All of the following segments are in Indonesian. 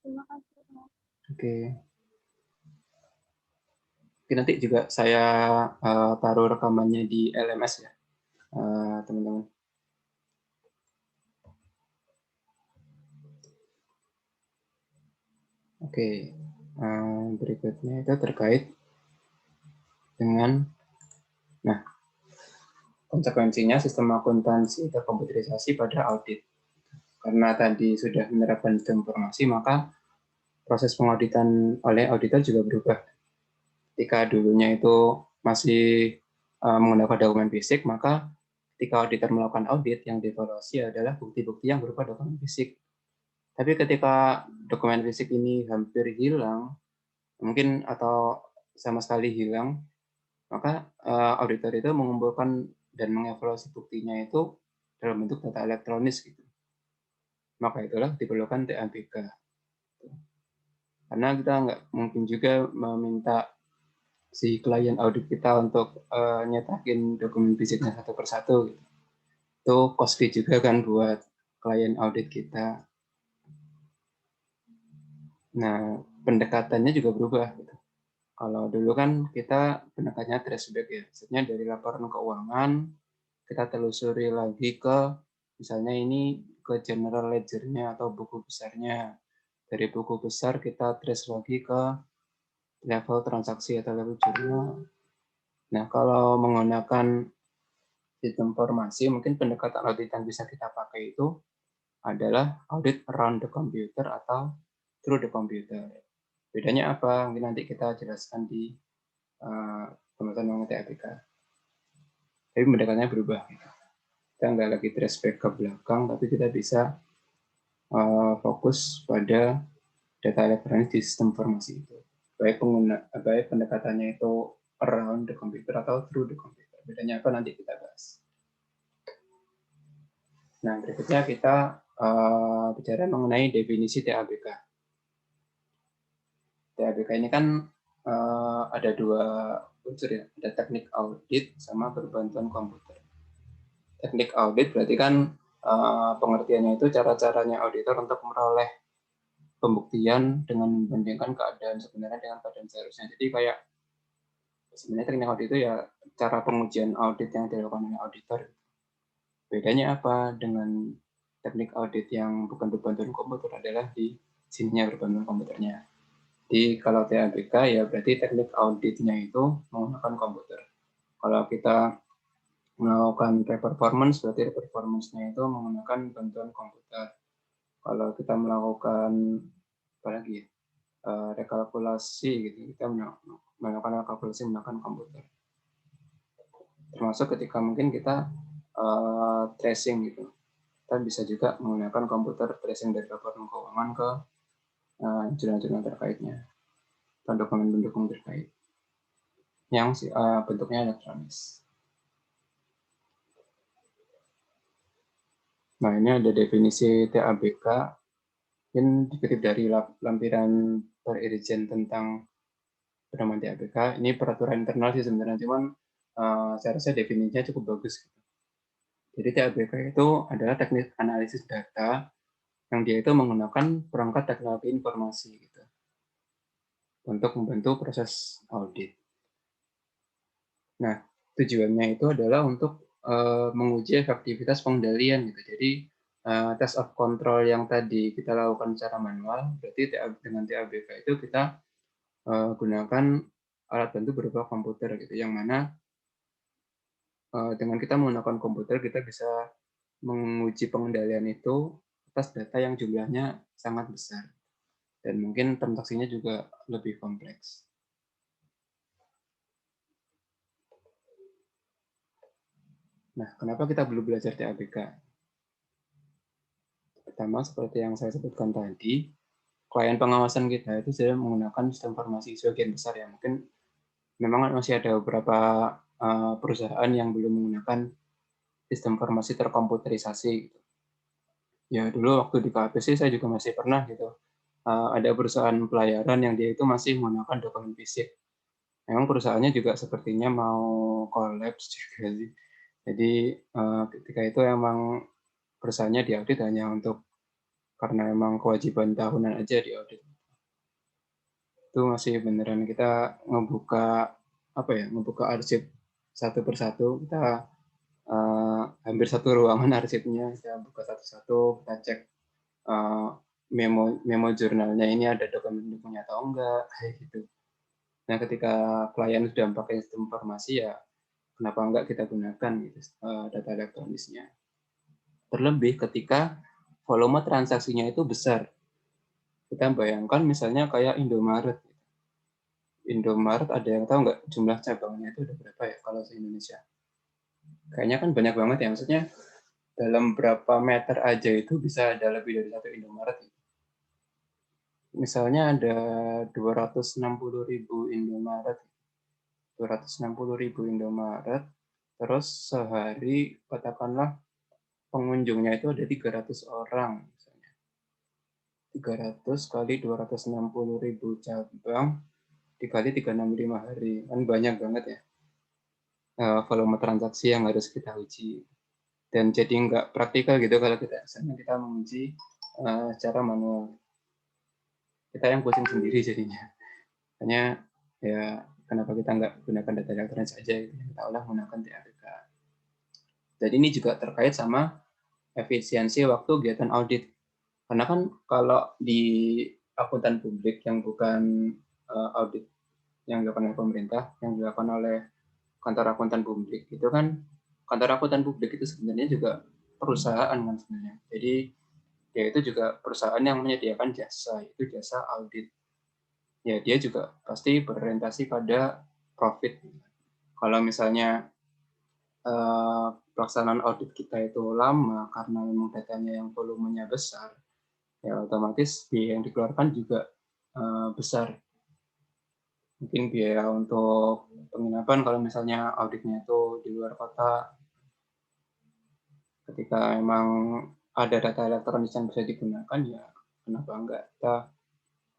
Terima kasih. Oke. Oke, nanti juga saya taruh rekamannya di LMS ya, teman-teman. Oke, berikutnya itu terkait dengan, nah, konsekuensinya sistem akuntansi terkomputerisasi pada audit. Karena tadi sudah menerapkan sistem informasi, maka proses pengauditan oleh auditor juga berubah. Ketika dulunya itu masih menggunakan dokumen fisik, maka ketika auditor melakukan audit, yang dievaluasi adalah bukti-bukti yang berupa dokumen fisik. Tapi ketika dokumen fisik ini hampir hilang, mungkin atau sama sekali hilang, maka auditor itu mengumpulkan dan mengevaluasi buktinya itu dalam bentuk data elektronis gitu. Maka itulah diperlukan TABK. Karena kita nggak mungkin juga meminta si klien audit kita untuk nyetakin dokumen fisiknya satu persatu. Gitu. Itu costly juga kan buat klien audit kita. Nah, pendekatannya juga berubah. Gitu. Kalau dulu kan kita pendekatannya traceback ya, maksudnya dari laporan keuangan, kita telusuri lagi ke, misalnya ini ke general ledger-nya atau buku besarnya. Dari buku besar kita trace lagi ke level transaksi atau level jurnal. Nah, kalau menggunakan sistem informasi, mungkin pendekatan audit yang bisa kita pakai itu adalah audit around the computer atau through the computer. Bedanya apa? Mungkin nanti kita jelaskan di pembahasan mengenai TABK. Tapi pendekatannya berubah. Kita nggak lagi trace back ke belakang, tapi kita bisa fokus pada data elektronik di sistem informasi itu. Baik pendekatannya itu around the computer atau through the computer. Bedanya apa nanti kita bahas. Nah, berikutnya kita bicara mengenai definisi TABK. TABK ini kan ada dua unsur ya, ada teknik audit sama berbantuan komputer. Teknik audit berarti kan pengertiannya itu cara-caranya auditor untuk meroleh pembuktian dengan membandingkan keadaan sebenarnya dengan keadaan seharusnya. Jadi kayak sebenarnya teknik audit itu ya cara pengujian audit yang dilakukan oleh auditor. Bedanya apa dengan teknik audit yang bukan berbantuan komputer adalah di sininya berbantuan komputernya. Jadi kalau TABK ya berarti teknik auditnya itu menggunakan komputer. Kalau kita melakukan performance, berarti performance-nya itu menggunakan bantuan komputer. Kalau kita melakukan apa lagi ya, rekalkulasi gitu, kita melakukan rekalkulasi menggunakan komputer. Termasuk ketika mungkin kita tracing gitu, kita bisa juga menggunakan komputer tracing dari laporan keuangan ke jurnal-jurnal terkaitnya dan dokumen pendukung terkait yang bentuknya elektronis. Nah, ini ada definisi TABK yang dikutip dari lampiran per-Irjen tentang pedoman TABK. Ini peraturan internal sih sebenarnya, cuman saya rasa definisinya cukup bagus. Jadi TABK itu adalah teknik analisis data yang dia itu menggunakan perangkat teknologi informasi gitu untuk membantu proses audit. Nah, tujuannya itu adalah untuk menguji efektivitas pengendalian gitu. Jadi test of control yang tadi kita lakukan secara manual, berarti dengan TABK itu kita gunakan alat bantu berupa komputer gitu, yang mana dengan kita menggunakan komputer kita bisa menguji pengendalian itu atas data yang jumlahnya sangat besar dan mungkin transaksinya juga lebih kompleks. Nah, kenapa kita belum belajar TABK? Pertama, seperti yang saya sebutkan tadi, klien pengawasan kita itu sudah menggunakan sistem informasi sebagian besar ya. Mungkin memang masih ada beberapa perusahaan yang belum menggunakan sistem informasi terkomputerisasi. Gitu. Ya dulu waktu di KPC saya juga masih pernah gitu. Ada perusahaan pelayaran yang dia itu masih menggunakan dokumen fisik. Memang perusahaannya juga sepertinya mau collapse juga sih. Jadi ketika itu emang perusahaannya diaudit hanya untuk karena memang kewajiban tahunan aja di audit. Itu masih beneran kita ngebuka, apa ya, ngebuka arsip satu persatu, kita hampir satu ruangan arsipnya, kita buka satu-satu, kita cek memo memo jurnalnya ini ada dokumen-dokumennya atau enggak, kayak gitu. Nah, ketika klien sudah pakai sistem informasi, ya kenapa enggak kita gunakan gitu, data elektronisnya. Terlebih ketika volume transaksinya itu besar. Kita bayangkan misalnya kayak Indomaret. Indomaret ada yang tahu nggak jumlah cabangnya itu ada berapa ya kalau di Indonesia? Kayaknya kan banyak banget ya, maksudnya dalam berapa meter aja itu bisa ada lebih dari satu Indomaret. Misalnya ada 260.000 Indomaret, 260.000 Indomaret, terus sehari katakanlah pengunjungnya itu ada 300 orang. 300 kali 260.000 cabang dikali 365 hari, kan banyak banget ya volume transaksi yang harus kita uji. Dan jadi nggak praktikal gitu kalau kita menguji secara manual. Kita yang pusing sendiri jadinya. Hanya ya kenapa kita nggak gunakan data elektronik saja, gitu. Kita olah menggunakan TABK. Dan ini juga terkait sama efisiensi waktu kegiatan audit. Karena kan kalau di akuntan publik yang bukan audit yang dilakukan oleh pemerintah, yang dilakukan oleh kantor akuntan publik, itu kan kantor akuntan publik itu sebenarnya juga perusahaan kan sebenarnya. Jadi dia itu juga perusahaan yang menyediakan jasa, itu jasa audit. Ya dia juga pasti berorientasi pada profit. Kalau misalnya pelaksanaan audit kita itu lama karena memang datanya yang volumenya besar, ya otomatis biaya yang dikeluarkan juga besar. Mungkin biaya untuk penginapan kalau misalnya auditnya itu di luar kota, ketika memang ada data elektronis yang bisa digunakan, ya kenapa enggak kita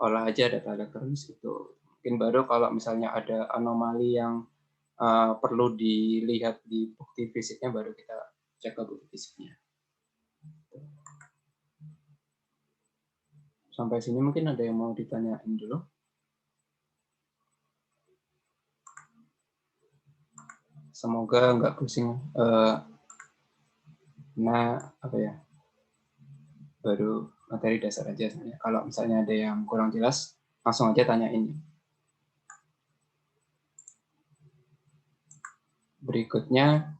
olah aja data elektronis itu. Mungkin baru kalau misalnya ada anomali yang perlu dilihat di bukti fisiknya, baru kita cek ke bukti fisiknya. Sampai sini mungkin ada yang mau ditanyain dulu. Semoga nggak pusing. Nah, apa ya, baru materi dasar aja sebenarnya. Kalau misalnya ada yang kurang jelas, langsung aja tanyain. Berikutnya,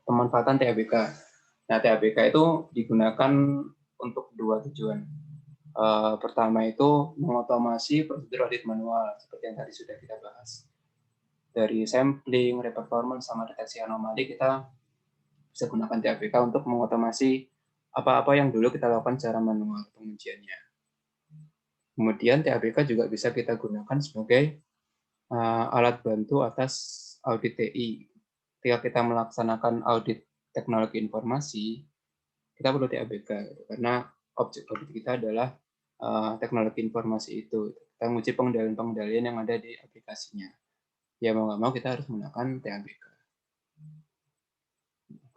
pemanfaatan TABK. Nah, TABK itu digunakan untuk dua tujuan. Pertama itu mengotomasi prosedur audit manual, seperti yang tadi sudah kita bahas. Dari sampling, reperformance, sama deteksi anomali, kita bisa gunakan TABK untuk mengotomasi apa-apa yang dulu kita lakukan secara manual pengujiannya. Kemudian TABK juga bisa kita gunakan sebagai alat bantu atas audit TI. Ketika kita melaksanakan audit teknologi informasi, kita perlu TABK, gitu. Karena objek audit kita adalah teknologi informasi itu. Kita menguji pengendalian-pengendalian yang ada di aplikasinya. Ya mau nggak mau kita harus menggunakan TABK.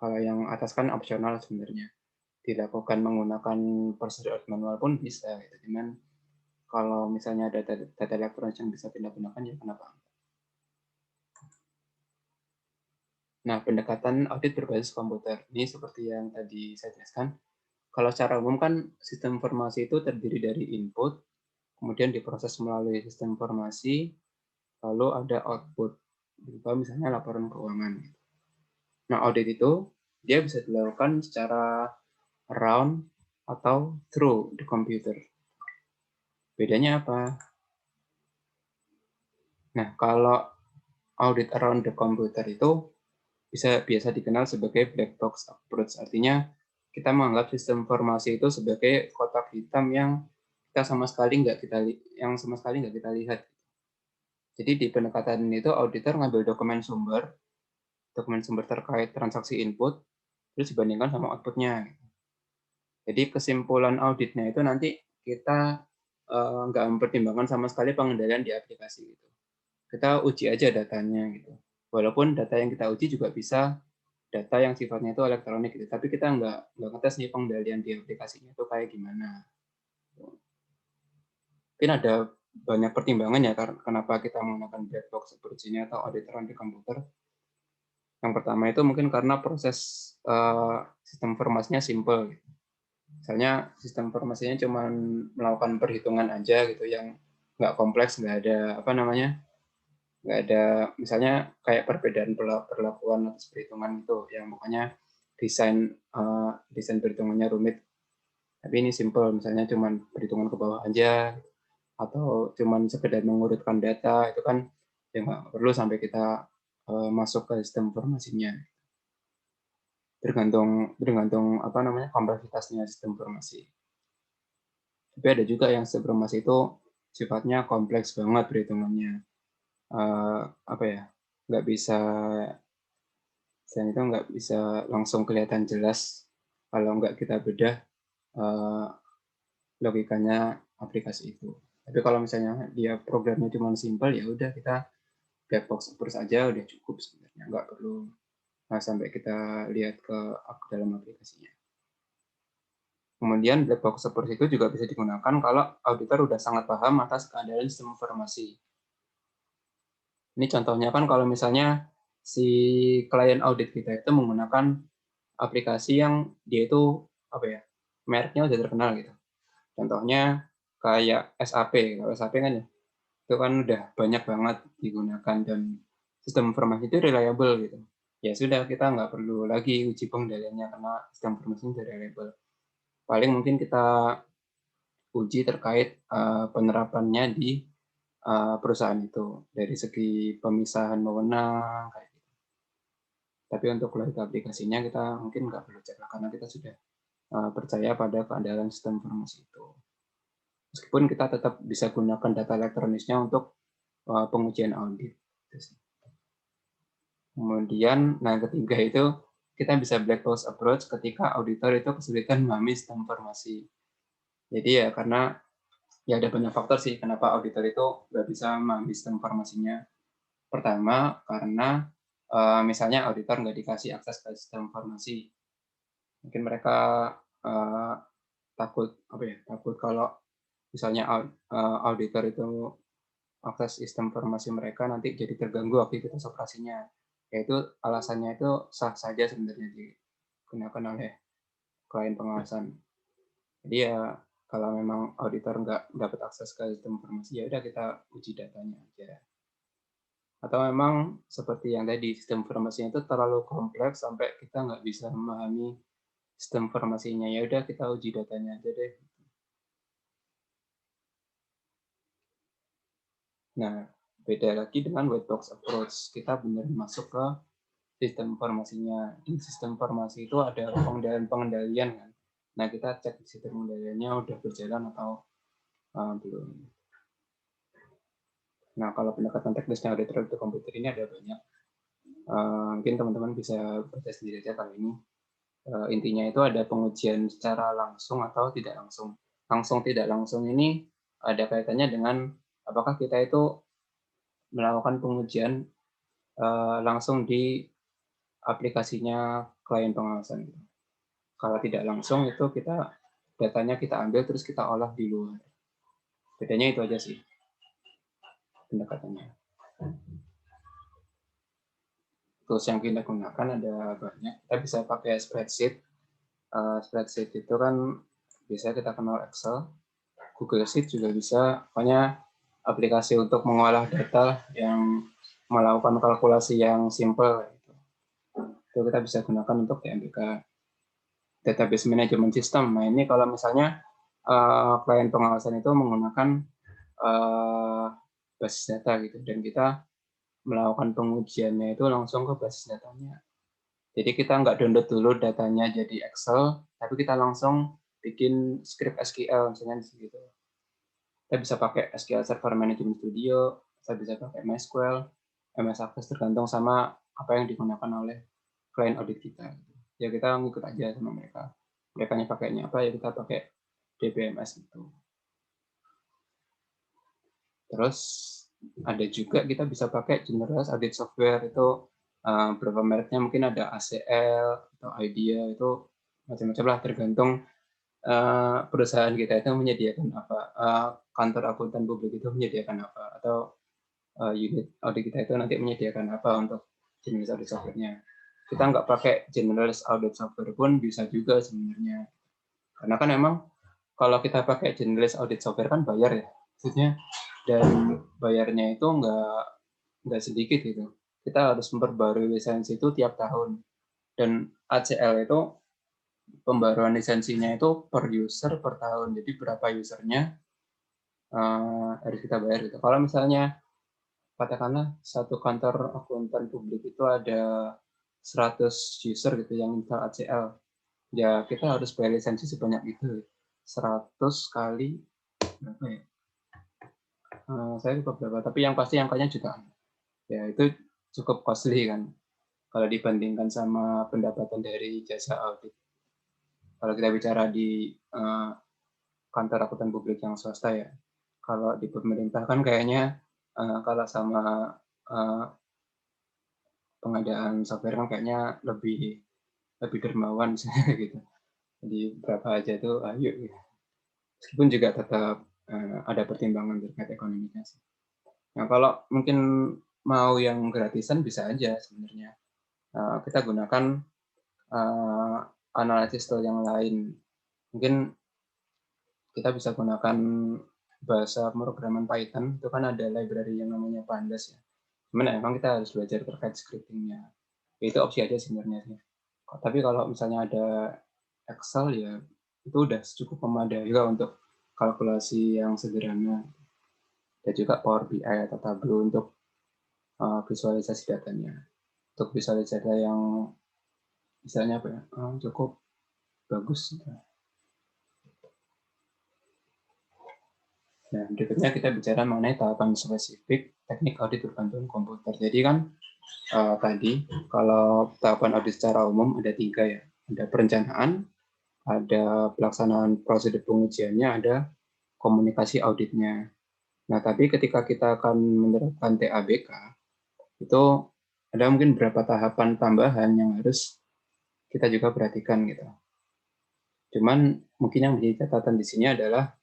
Kalau yang atas kan opsional sebenarnya. Dilakukan menggunakan prosedur manual pun bisa. Gitu. Cuman kalau misalnya ada data elektronik yang bisa kita gunakan, ya kenapa? Nah, pendekatan audit berbasis komputer. Ini seperti yang tadi saya jelaskan. Kalau secara umum kan sistem informasi itu terdiri dari input, kemudian diproses melalui sistem informasi, lalu ada output, berupa misalnya laporan keuangan. Nah, audit itu dia bisa dilakukan secara around atau through the computer. Bedanya apa? Nah, kalau audit around the computer itu biasa dikenal sebagai black box approach. Artinya kita menganggap sistem informasi itu sebagai kotak hitam yang sama sekali nggak kita lihat. Jadi di pendekatan itu auditor ngambil dokumen sumber terkait transaksi input, terus dibandingkan sama outputnya. Jadi kesimpulan auditnya itu nanti kita nggak mempertimbangkan sama sekali pengendalian di aplikasi gitu. Kita uji aja datanya gitu. Walaupun data yang kita uji juga bisa data yang sifatnya itu elektronik gitu, tapi kita nggak ngetes nih pengendalian di aplikasinya itu kayak gimana. Mungkin ada banyak pertimbangan ya kenapa kita menggunakan black box approach ini atau auditor anti komputer. Yang pertama itu mungkin karena proses sistem informasinya simple. Gitu. Misalnya sistem informasinya cuma melakukan perhitungan aja gitu yang nggak kompleks, nggak ada apa namanya, nggak ada misalnya kayak perbedaan perlakuan atas perhitungan itu yang makanya desain perhitungannya rumit. Tapi ini simple, misalnya cuma perhitungan ke bawah aja atau cuma sekedar mengurutkan data itu kan ya nggak perlu sampai kita masuk ke sistem informasinya. Bergantung apa namanya kompleksitasnya sistem informasi. Tapi ada juga yang sistem informasi itu sifatnya kompleks banget perhitungannya. Apa ya? Nggak bisa Selain itu nggak bisa langsung kelihatan jelas kalau nggak kita bedah logikanya aplikasi itu. Tapi kalau misalnya dia programnya cuma simpel, ya udah kita black box approach aja udah cukup sebenarnya, nggak perlu sampai kita lihat ke dalam aplikasinya. Kemudian black box approach itu juga bisa digunakan kalau auditor udah sangat paham atas keandalan sistem informasi. Ini contohnya kan kalau misalnya si klien audit kita itu menggunakan aplikasi yang dia itu apa ya, mereknya udah terkenal gitu. Contohnya kayak SAP. Kalau SAP kan ya, itu kan udah banyak banget digunakan dan sistem informasi itu reliable gitu. Ya sudah, kita nggak perlu lagi uji pengendaliannya karena sistem informasi itu reliable. Paling mungkin kita uji terkait penerapannya di perusahaan itu dari segi pemisahan wewenang kayak gitu. Tapi untuk logika aplikasinya kita mungkin nggak perlu cek karena kita sudah percaya pada keandalan sistem informasi itu. Meskipun kita tetap bisa gunakan data elektronisnya untuk pengujian audit. Kemudian, nah ketiga itu kita bisa black box approach ketika auditor itu kesulitan memahami sistem informasi. Jadi ya karena ya ada banyak faktor sih kenapa auditor itu nggak bisa memahami sistem informasinya. Pertama, karena misalnya auditor nggak dikasih akses ke sistem informasi. Mungkin mereka takut apa ya? Takut kalau misalnya auditor itu akses sistem informasi mereka nanti jadi terganggu aktivitas operasinya. Yaitu alasannya itu sah saja sebenarnya digunakan oleh klien pengawasan. Jadi ya kalau memang auditor nggak dapat akses ke sistem informasi, ya udah kita uji datanya aja. Atau memang seperti yang tadi, sistem informasinya itu terlalu kompleks sampai kita nggak bisa memahami sistem informasinya, ya udah kita uji datanya aja deh. Nah, beda lagi dengan white box approach. Kita benar masuk ke sistem informasinya. Di sistem informasi itu ada pengendalian kan. Nah, kita cek di sistem pengendaliannya udah berjalan atau belum. Nah, kalau pendekatan teknisnya auditor to komputer ini ada banyak. Mungkin teman-teman bisa baca sendiri aja kali ini. Intinya itu ada pengujian secara langsung atau tidak langsung. Langsung tidak langsung ini ada kaitannya dengan apakah kita itu melakukan pengujian langsung di aplikasinya klien pengawasan. Kalau tidak langsung itu datanya kita ambil terus kita olah di luar. Bedanya itu aja sih pendekatannya. Tools yang kita gunakan ada banyak. Kita bisa pakai spreadsheet. Spreadsheet itu kan biasanya kita kenal Excel. Google Sheet juga bisa. Pokoknya aplikasi untuk mengolah data yang melakukan kalkulasi yang simple. Itu kita bisa gunakan untuk DMPK. Database Management System. Nah ini kalau misalnya klien pengawasan itu menggunakan basis data gitu, dan kita melakukan pengujiannya itu langsung ke basis datanya. Jadi kita nggak download dulu datanya jadi Excel, tapi kita langsung bikin script SQL misalnya gitu. Kita bisa pakai SQL Server Management Studio, kita bisa pakai MySQL, MS Access tergantung sama apa yang digunakan oleh klien audit kita. Ya kita ngikut aja sama mereka. Mereka pakainya apa ya kita pakai DBMS itu. Terus ada juga kita bisa pakai general audit software itu berapa mereknya, mungkin ada ACL atau IDEA, itu macam-macam lah tergantung perusahaan kita itu menyediakan apa, kantor akuntan publik itu menyediakan apa, atau unit audit kita itu nanti menyediakan apa untuk jenis audit software-nya. Kita nggak pakai generalist audit software pun bisa juga sebenarnya. Karena kan emang kalau kita pakai generalist audit software kan bayar ya, maksudnya, dan bayarnya itu nggak sedikit gitu. Kita harus memperbarui lisensi itu tiap tahun. Dan ACL itu pembaruan lisensinya itu per user per tahun. Jadi berapa usernya harus kita bayar gitu. Kalau misalnya katakanlah satu kantor akuntan publik itu ada 100 user gitu yang install ACL, ya kita harus bayar lisensi sebanyak itu. 100 kali berapa ya? Saya lupa berapa, tapi yang pasti angkanya jutaan. Ya itu cukup costly kan kalau dibandingkan sama pendapatan dari jasa audit. Kalau kita bicara di kantor akuntan publik yang swasta ya. Kalau di pemerintah kan kayaknya kalau sama pengadaan software kan kayaknya lebih dermawan misalnya gitu. Jadi berapa aja tuh ayo ya. Meskipun juga tetap ada pertimbangan terkait ekonominya sih. Nah, kalau mungkin mau yang gratisan bisa aja sebenarnya. Kita gunakan analisis tool yang lain. Mungkin kita bisa gunakan bahasa pemrograman Python, itu kan ada library yang namanya Pandas ya. Cuman emang kita harus belajar terkait scripting-nya. Itu opsi aja sebenarnya sih. Tapi kalau misalnya ada Excel ya itu udah cukup memadai juga untuk kalkulasi yang sederhana. Dan juga Power BI atau Tableau untuk visualisasi datanya. Untuk visualisasi data yang misalnya apa ya, cukup bagus. Nah, berikutnya kita bicara mengenai tahapan spesifik teknik audit berbantuan komputer. Jadi kan tadi kalau tahapan audit secara umum ada 3 ya. Ada perencanaan, ada pelaksanaan prosedur pengujiannya, ada komunikasi auditnya. Nah, tapi ketika kita akan menerapkan TABK, itu ada mungkin beberapa tahapan tambahan yang harus kita juga perhatikan gitu. Cuman mungkin yang menjadi catatan di sini adalah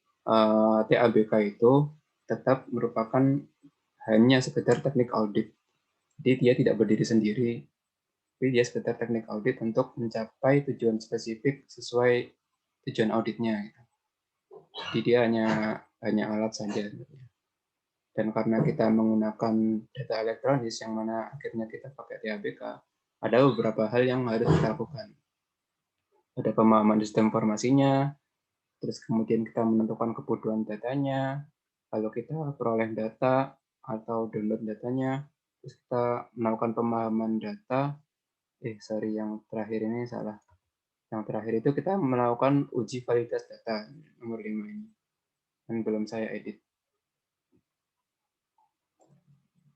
TABK itu tetap merupakan hanya sekedar teknik audit. Jadi dia tidak berdiri sendiri, tapi dia sekedar teknik audit untuk mencapai tujuan spesifik sesuai tujuan auditnya. Gitu. Jadi dia hanya alat saja. Dan karena kita menggunakan data elektronis yang mana akhirnya kita pakai TABK, ada beberapa hal yang harus kita lakukan. Ada pemahaman sistem informasinya, terus kemudian kita menentukan kebutuhan datanya, lalu kita peroleh data atau download datanya, terus kita melakukan pemahaman data, yang terakhir ini salah. Yang terakhir itu kita melakukan uji validitas data, nomor 5 ini. Dan belum saya edit.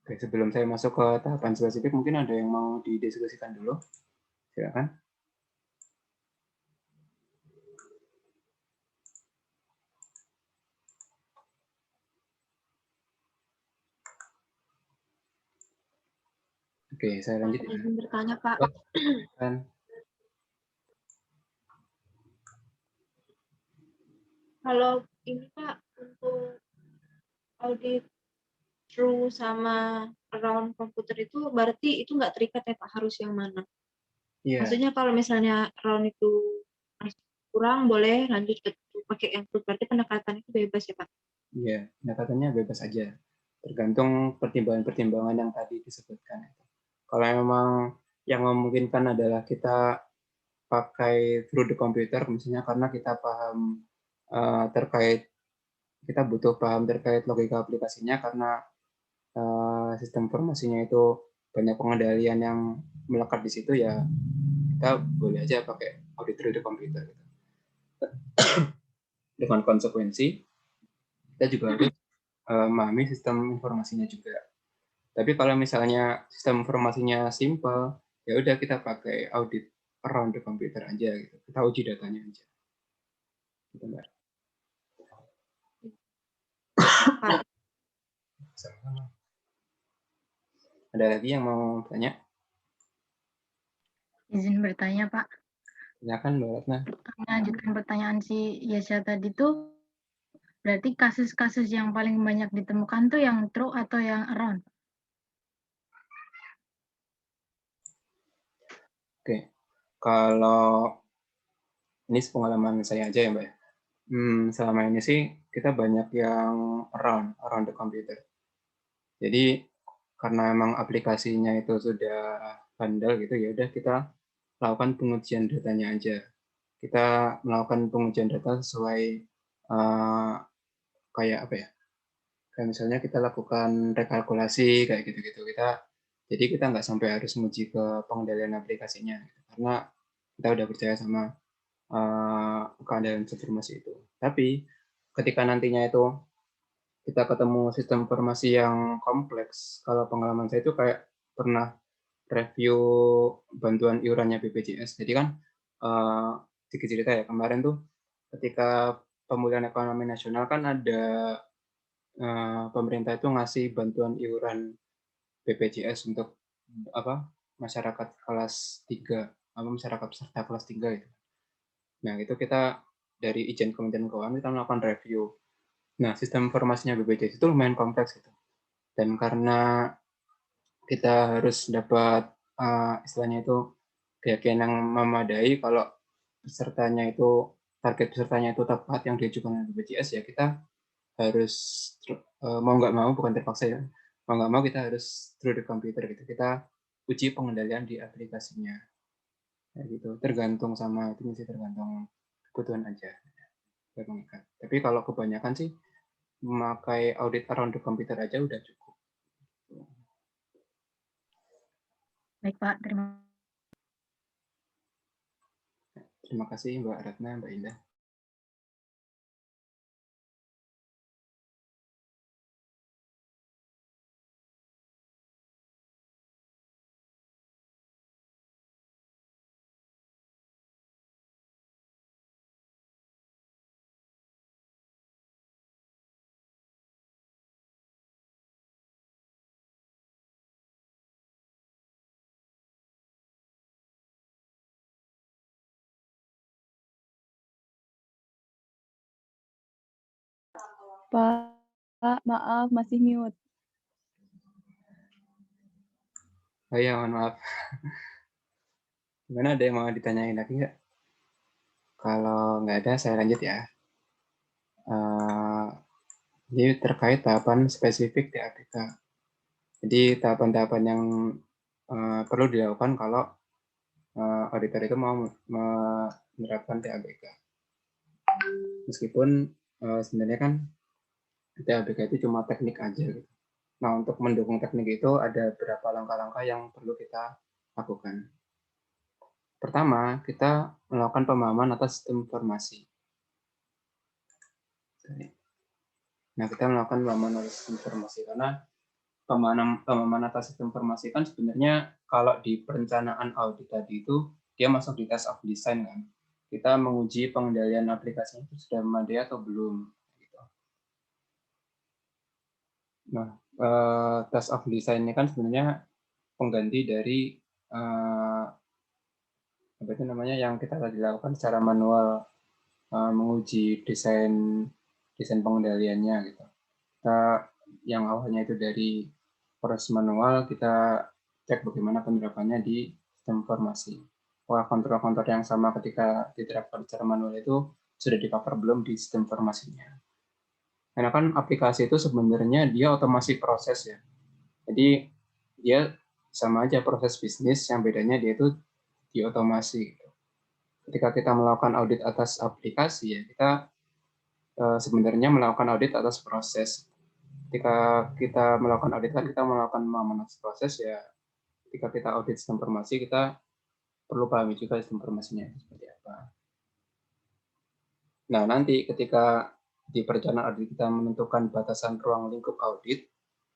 Oke, sebelum saya masuk ke tahapan spesifik, mungkin ada yang mau didiskusikan dulu. Silakan. Oke, saya lanjut ya. Izin bertanya, Pak. Kalau ini Pak, untuk audit through sama around komputer itu berarti itu nggak terikat ya Pak, harus yang mana? Iya. Maksudnya kalau misalnya around itu kurang, boleh lanjut ke pakai yang through, berarti pendekatan itu bebas ya Pak? Iya, pendekatannya bebas aja. Tergantung pertimbangan-pertimbangan yang tadi disebutkan. Kalau memang yang memungkinkan adalah kita pakai through the computer, misalnya karena kita paham terkait, kita butuh paham terkait logika aplikasinya karena sistem informasinya itu banyak pengendalian yang melekat di situ, ya kita boleh aja pakai audit through the computer. Gitu. Dengan konsekuensi, kita juga harus memahami sistem informasinya juga. Tapi kalau misalnya sistem informasinya simple, ya udah kita pakai audit around the computer aja gitu. Kita uji datanya aja. Gitu, Mbak. Ada lagi yang mau tanya? Izin bertanya, Pak. Silakan Mbak Ratna. Melanjutkan pertanyaan si Yesha tadi tuh, berarti kasus-kasus yang paling banyak ditemukan tuh yang through atau yang around? Oke, kalau ini pengalaman saya aja ya Mbak. Selama ini sih kita banyak yang around the computer. Jadi karena emang aplikasinya itu sudah bandel gitu, ya udah kita lakukan pengujian datanya aja. Kita melakukan pengujian data sesuai kayak apa ya? Kayak misalnya kita lakukan rekalkulasi kayak gitu-gitu. Jadi kita nggak sampai harus menguji ke pengendalian aplikasinya, gitu. Karena kita udah percaya sama keandaian informasi itu. Tapi ketika nantinya itu kita ketemu sistem informasi yang kompleks, kalau pengalaman saya itu kayak pernah review bantuan iurannya BPJS. Jadi kan sedikit cerita ya, kemarin tuh ketika pemulihan ekonomi nasional kan ada pemerintah itu ngasih bantuan iuran BPJS untuk apa masyarakat kelas 3, masyarakat peserta kelas 3 itu. Nah, itu kita dari Ijen Kementerian Keuangan kita melakukan review. Nah, sistem informasinya BPJS itu lumayan kompleks gitu. Dan karena kita harus dapat istilahnya itu keyakinan yang memadai kalau pesertanya itu target pesertanya itu tepat yang diajukan oleh BPJS, ya kita harus mau nggak mau, bukan terpaksa ya, mau nggak mau kita harus through the computer gitu. Kita uji pengendalian di aplikasinya. Kayak gitu. Tergantung sama itu sih, tergantung kebutuhan aja. Tapi kalau kebanyakan sih memakai audit around the computer aja udah cukup. Baik Pak, Terima kasih Mbak Ratna, Mbak Indah. Pak, maaf masih mute. Oh iya, mohon maaf. Gimana, ada yang mau ditanyain lagi nggak? Kalau nggak ada, saya lanjut ya. Jadi terkait tahapan spesifik di APK. Jadi tahapan-tahapan yang perlu dilakukan kalau auditor itu mau menerapkan TABK. Meskipun sebenarnya kan TABK itu cuma teknik aja gitu. Nah, untuk mendukung teknik itu ada beberapa langkah-langkah yang perlu kita lakukan. Pertama, kita melakukan pemahaman atas sistem informasi. Nah, kita melakukan pemahaman atas sistem informasi karena pemahaman atas sistem informasi kan sebenarnya kalau di perencanaan audit tadi itu dia masuk di test of design kan. Kita menguji pengendalian aplikasinya itu sudah memadai atau belum. Gitu. Nah, test of design ini kan sebenarnya pengganti dari apa itu namanya yang kita tadi lakukan secara manual, menguji desain pengendaliannya gitu. Kita yang awalnya itu dari proses manual, kita cek bagaimana penerapannya di sistem informasi. Wah, kontrol-kontrol yang sama ketika diterapkan secara manual itu sudah di cover belum di sistem informasinya. Karena kan aplikasi itu sebenarnya dia otomasi proses ya. Jadi dia sama aja proses bisnis, yang bedanya dia itu diotomasi. Ketika kita melakukan audit atas aplikasi ya, kita sebenarnya melakukan audit atas proses. Ketika kita melakukan audit kan kita melakukan pemahaman proses ya. Ketika kita audit sistem informasi, kita perlu pahami juga sistem informasinya seperti apa. Nah, nanti ketika di perencanaan audit kita menentukan batasan ruang lingkup audit,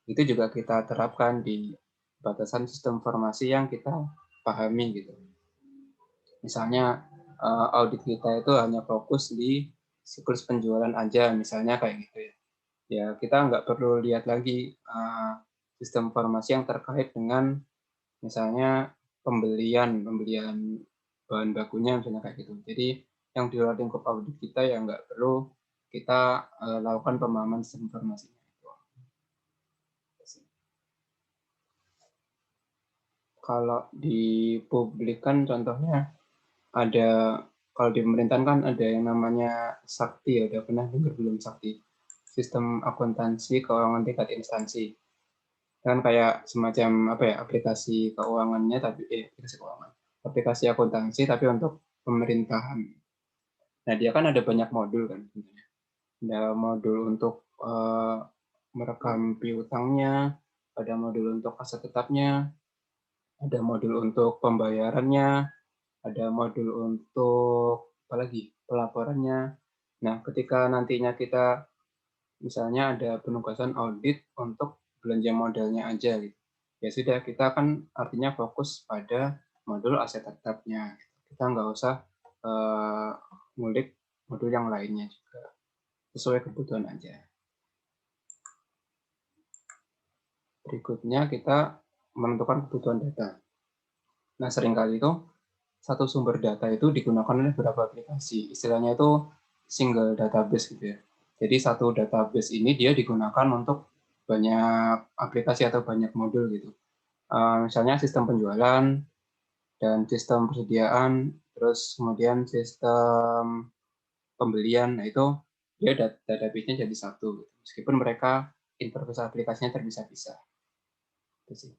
itu juga kita terapkan di batasan sistem informasi yang kita pahami gitu. Misalnya audit kita itu hanya fokus di siklus penjualan aja, misalnya kayak gitu ya. Ya, kita nggak perlu lihat lagi sistem informasi yang terkait dengan misalnya pembelian bahan bakunya misalnya kayak gitu. Jadi yang di luar lingkup audit kita ya nggak perlu kita lakukan pemahaman sistem informasinya. Kalau di publik kan contohnya ada, kalau di pemerintahan kan ada yang namanya Sakti ya, udah pernah dengar belum Sakti? Sistem akuntansi keuangan tingkat instansi. Kan kayak semacam apa ya, aplikasi keuangannya tapi aplikasi keuangan. Aplikasi akuntansi tapi untuk pemerintahan. Nah, dia kan ada banyak modul kan sebenarnya. Ada modul untuk merekam piutangnya, ada modul untuk aset tetapnya, ada modul untuk pembayarannya, ada modul untuk apa lagi, pelaporannya. Nah, ketika nantinya kita misalnya ada penugasan audit untuk belanja modalnya aja gitu. Ya sudah, kita kan artinya fokus pada modul aset tetapnya. Kita nggak usah ngulik modul yang lainnya juga. Sesuai kebutuhan aja. Berikutnya kita menentukan kebutuhan data. Nah, seringkali itu satu sumber data itu digunakan oleh beberapa aplikasi. Istilahnya itu single database gitu ya. Jadi satu database ini dia digunakan untuk banyak aplikasi atau banyak modul gitu. Misalnya sistem penjualan dan sistem persediaan, terus kemudian sistem pembelian. Nah itu dia database-nya jadi satu. Meskipun mereka interface aplikasinya terpisah-pisah. Itu sih.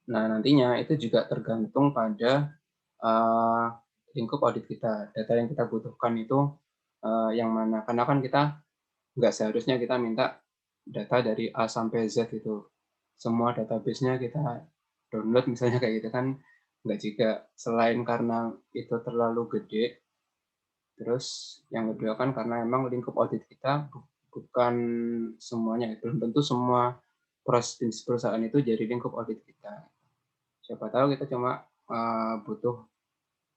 Nah, nantinya itu juga tergantung pada lingkup audit kita. Data yang kita butuhkan itu yang mana. Karena kan kita nggak seharusnya kita minta data dari A sampai Z itu. Semua database-nya kita download misalnya kayak gitu kan. Nggak juga. Selain karena itu terlalu gede, terus yang kedua kan karena memang lingkup audit kita bukan semuanya. Belum tentu semua proses perusahaan itu jadi lingkup audit kita. Siapa tahu kita cuma butuh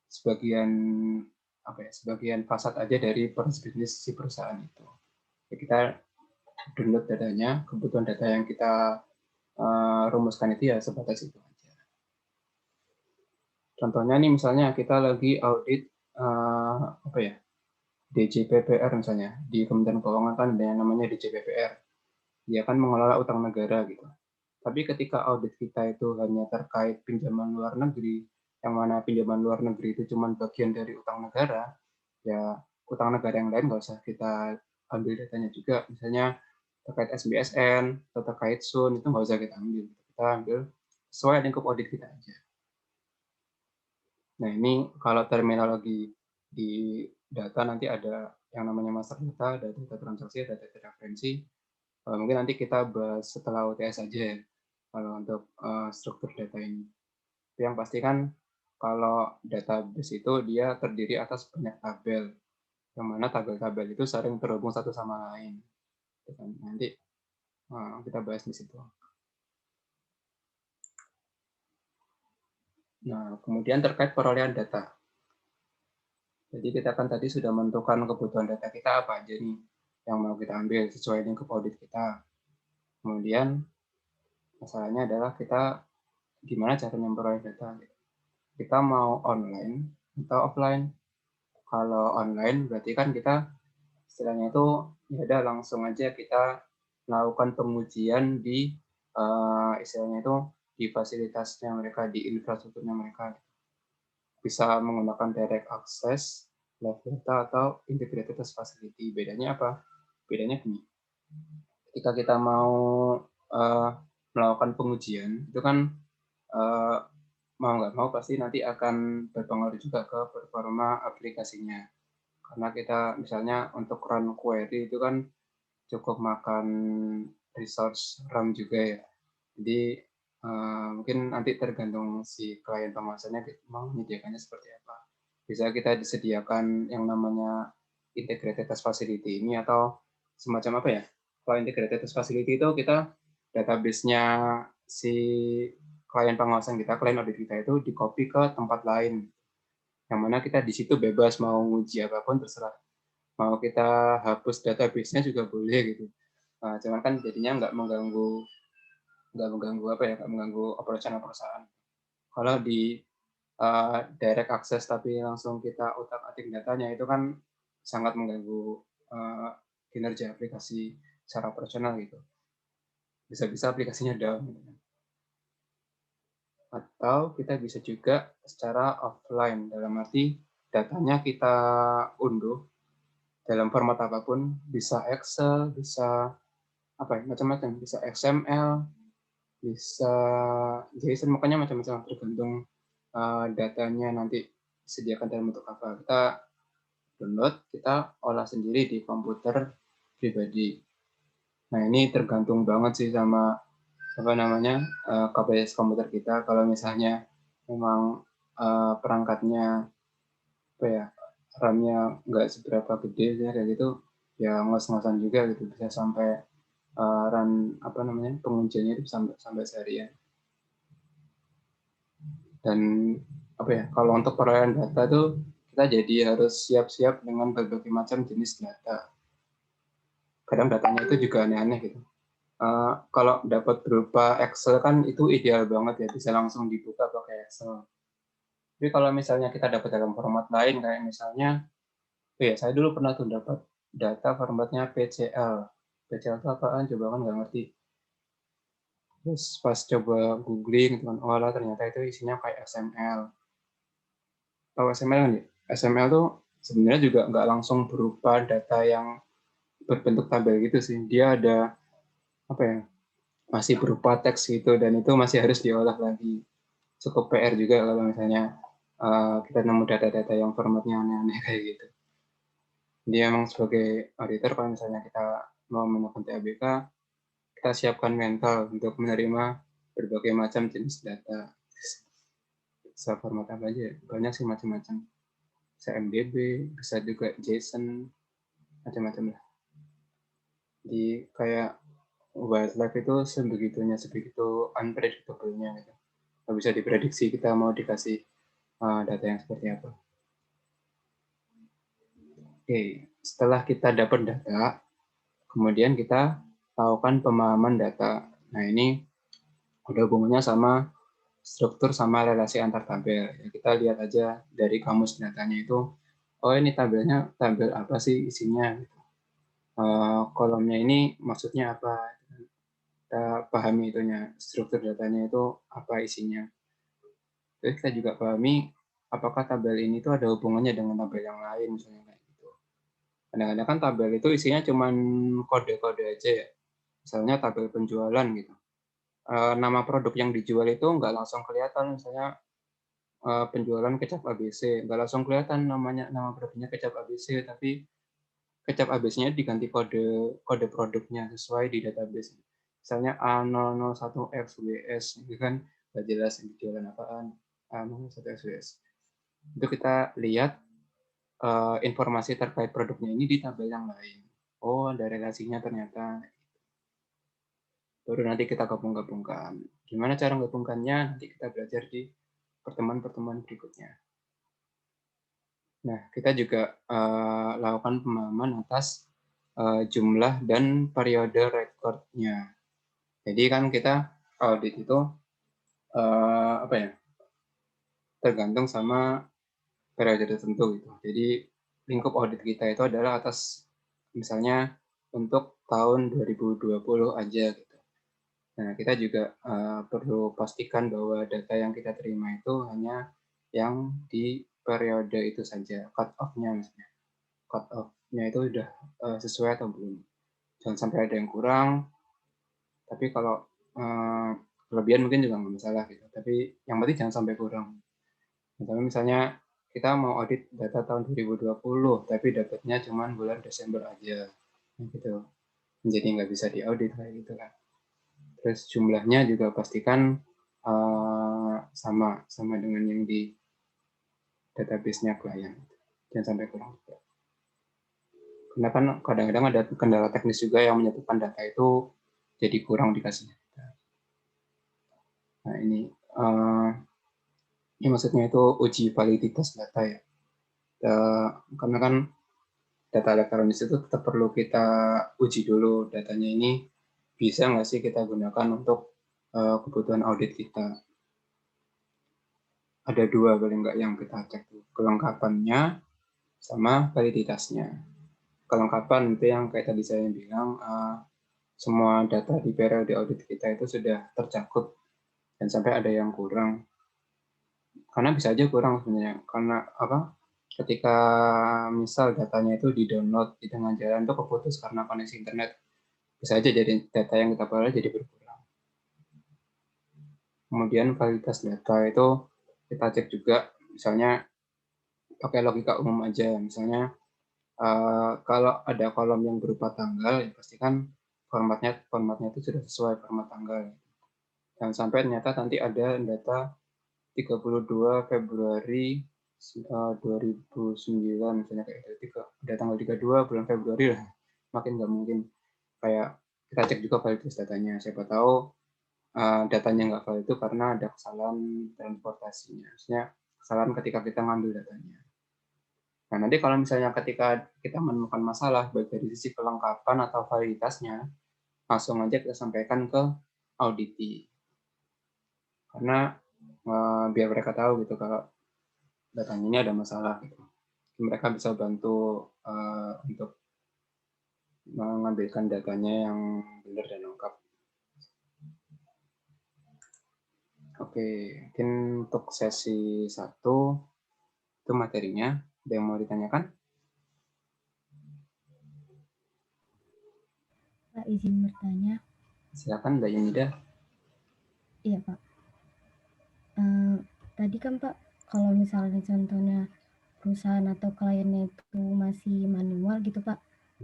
sebagian sebagian fasad aja dari proses bisnis si perusahaan itu. Ya, kita download datanya, kebutuhan data yang kita rumuskan itu ya sebatas itu aja. Contohnya nih misalnya kita lagi audit DJPPR misalnya, di Kementerian Keuangan kan ada yang namanya DJPPR. Dia kan mengelola utang negara gitu. Tapi ketika audit kita itu hanya terkait pinjaman luar negeri, yang mana pinjaman luar negeri itu cuma bagian dari utang negara, ya utang negara yang lain nggak usah kita ambil datanya juga. Misalnya terkait SBSN atau terkait SUN, itu nggak usah kita ambil. Kita ambil sesuai lingkup audit kita aja. Nah ini kalau terminologi di data nanti ada yang namanya master data, ada data transaksi, ada data referensi. Mungkin nanti kita bahas setelah UTS aja ya, kalau untuk struktur data ini. Yang pasti kan kalau database itu dia terdiri atas banyak tabel, yang mana tabel-tabel itu sering terhubung satu sama lain. Nanti kita bahas di situ. Nah, kemudian terkait perolehan data. Jadi kita kan tadi sudah menentukan kebutuhan data kita apa aja nih yang mau kita ambil sesuai lingkup audit kita. Kemudian masalahnya adalah kita gimana cara memperoleh data. Kita mau online atau offline. Kalau online berarti kan kita istilahnya itu ya udah langsung aja kita melakukan pengujian di istilahnya itu di fasilitasnya mereka, di infrastrukturnya mereka. Bisa menggunakan direct access, live data, atau integrated facility. Bedanya apa? Bedanya gini. Ketika kita mau melakukan pengujian, itu kan mau nggak mau pasti nanti akan berpengaruh juga ke performa aplikasinya. Karena kita misalnya untuk run query itu kan cukup makan resource RAM juga ya. Jadi mungkin nanti tergantung si klien penguasanya mau menyediakannya seperti apa. Bisa kita disediakan yang namanya integrated test facility ini atau semacam apa ya? Kalau integrated test facility itu kita database-nya si klien pengawasan kita, klien audit kita itu di-copy ke tempat lain. Yang mana kita di situ bebas mau uji apapun terserah. Mau kita hapus database-nya juga boleh gitu. Nah, cuman kan jadinya nggak mengganggu operasional perusahaan. Kalau di direct access tapi langsung kita utak-atik datanya, itu kan sangat mengganggu kinerja aplikasi secara operasional gitu. Bisa-bisa aplikasinya down. Gitu. Atau kita bisa juga secara offline, dalam arti datanya kita unduh dalam format apapun, bisa Excel, bisa apa ya, macam-macam, bisa XML, bisa JSON, makanya macam-macam, tergantung datanya nanti disediakan dalam bentuk apa. Kita download, kita olah sendiri di komputer pribadi. Nah, ini tergantung banget sih sama apa namanya kapasitas komputer kita. Kalau misalnya memang perangkatnya apa ya, RAM-nya nggak seberapa gede ya, kayak gitu, ya ngos-ngosan juga gitu, bisa sampai run apa namanya pengujiannya itu sampai seharian. Dan apa ya, kalau untuk perolehan data tuh kita jadi harus siap-siap dengan berbagai macam jenis data. Kadang datanya itu juga aneh-aneh gitu. Kalau dapat berupa Excel kan itu ideal banget ya, bisa langsung dibuka pakai Excel. Tapi kalau misalnya kita dapat dalam format lain, kayak misalnya, ya saya dulu pernah tuh dapat data formatnya PCL. PCL itu apaan? Coba kan nggak ngerti. Terus pas coba googling, oh lah ternyata itu isinya kayak XML. Tahu XML kan ya? XML tuh sebenarnya juga nggak langsung berupa data yang berbentuk tabel gitu sih. Dia ada apa ya? Masih berupa teks gitu, dan itu masih harus diolah lagi. Cukup PR juga kalau misalnya kita nemu data-data yang formatnya aneh-aneh kayak gitu. Dia emang sebagai auditor, kalau misalnya kita mau menemukan TABK, kita siapkan mental untuk menerima berbagai macam jenis data. Bisa format apa aja, banyak sih macam-macam. Bisa MDB, bisa juga JSON, macam-macam lah. Di kayak wildlife itu sebegitunya, sebegitu unpredictable-nya gitu. Nggak bisa diprediksi kita mau dikasih data yang seperti apa. Oke, setelah kita dapat data, kemudian kita lakukan pemahaman data. Nah, ini ada hubungannya sama struktur sama relasi antar tabel. Ya, kita lihat aja dari kamus datanya itu, oh ini tabelnya tabel apa sih isinya. Kolomnya ini maksudnya apa. Kita pahami itunya, struktur datanya itu apa isinya. Terus kita juga pahami apakah tabel ini tuh ada hubungannya dengan tabel yang lain, misalnya kayak gitu. Kadang-kadang kan tabel itu isinya cuma kode-kode aja ya. Misalnya tabel penjualan gitu. Nama produk yang dijual itu nggak langsung kelihatan, misalnya penjualan kecap ABC, nggak langsung kelihatan nama produknya kecap ABC, tapi kecap ABC-nya diganti kode produknya sesuai di database. Misalnya A001XWS, itu kan nggak jelas yang jualan apaan, A01XWS. Itu kita lihat informasi terkait produknya ini di tabel yang lain. Oh, ada relasinya ternyata. Baru nanti kita gabung-gabungkan. Gimana cara menggabungkannya? Nanti kita belajar di pertemuan-pertemuan berikutnya. Nah, kita juga lakukan pemahaman atas jumlah dan periode rekornya. Jadi kan kita audit itu apa ya, tergantung sama periode tertentu gitu. Jadi lingkup audit kita itu adalah atas misalnya untuk tahun 2020 aja gitu. Nah, kita juga perlu pastikan bahwa data yang kita terima itu hanya yang di periode itu saja, cut off-nya misalnya. Cut off-nya itu sudah sesuai atau belum. Jangan sampai ada yang kurang, tapi kalau kelebihan mungkin juga nggak masalah gitu. Tapi yang penting jangan sampai kurang. Misalnya kita mau audit data tahun 2020, tapi dapatnya cuma bulan Desember aja. Gitu. Jadi nggak bisa diaudit kayak gitu kan. Terus jumlahnya juga pastikan sama dengan yang di database-nya klien. Jangan sampai kurang. Karena kan kadang-kadang ada kendala teknis juga yang menyebabkan data itu jadi kurang dikasih. Nah ini maksudnya itu uji validitas data ya. Karena kan data elektronis itu tetap perlu kita uji dulu datanya ini bisa nggak sih kita gunakan untuk kebutuhan audit kita. ada dua paling nggak yang kita cek tuh, kelengkapannya sama validitasnya. Kelengkapan itu yang kayak tadi saya bilang, semua data di periode audit kita itu sudah tercakup dan sampai ada yang kurang. Karena bisa aja kurang sebenarnya, karena apa? Ketika misal datanya itu di-download di tengah jalan itu keputus karena koneksi internet, bisa aja jadi data yang kita peroleh jadi berkurang. Kemudian validitas data itu kita cek juga, misalnya pakai logika umum aja, misalnya kalau ada kolom yang berupa tanggal, ya pastikan formatnya itu sudah sesuai format tanggal. Jangan sampai ternyata nanti ada data 32 Februari 2009 misalnya kayak itu, ada tanggal 32 bulan Februari lah, makin nggak mungkin. Kayak kita cek juga validitas datanya, siapa tahu datanya nggak valid itu karena ada kesalahan transportasinya, maksudnya kesalahan ketika kita ngambil datanya. Nah, nanti kalau misalnya ketika kita menemukan masalah, baik dari sisi kelengkapan atau validitasnya, langsung aja kita sampaikan ke auditi. Karena biar mereka tahu gitu kalau datanya ini ada masalah gitu. Mereka bisa bantu untuk mengambilkan datanya yang benar dan lengkap. Oke, mungkin untuk sesi 1 itu materinya. Ada yang mau ditanyakan? Pak, izin bertanya. Silakan, Mbak Yunida. Iya, Pak. Tadi kan, Pak, kalau misalnya contohnya perusahaan atau kliennya itu masih manual gitu, Pak.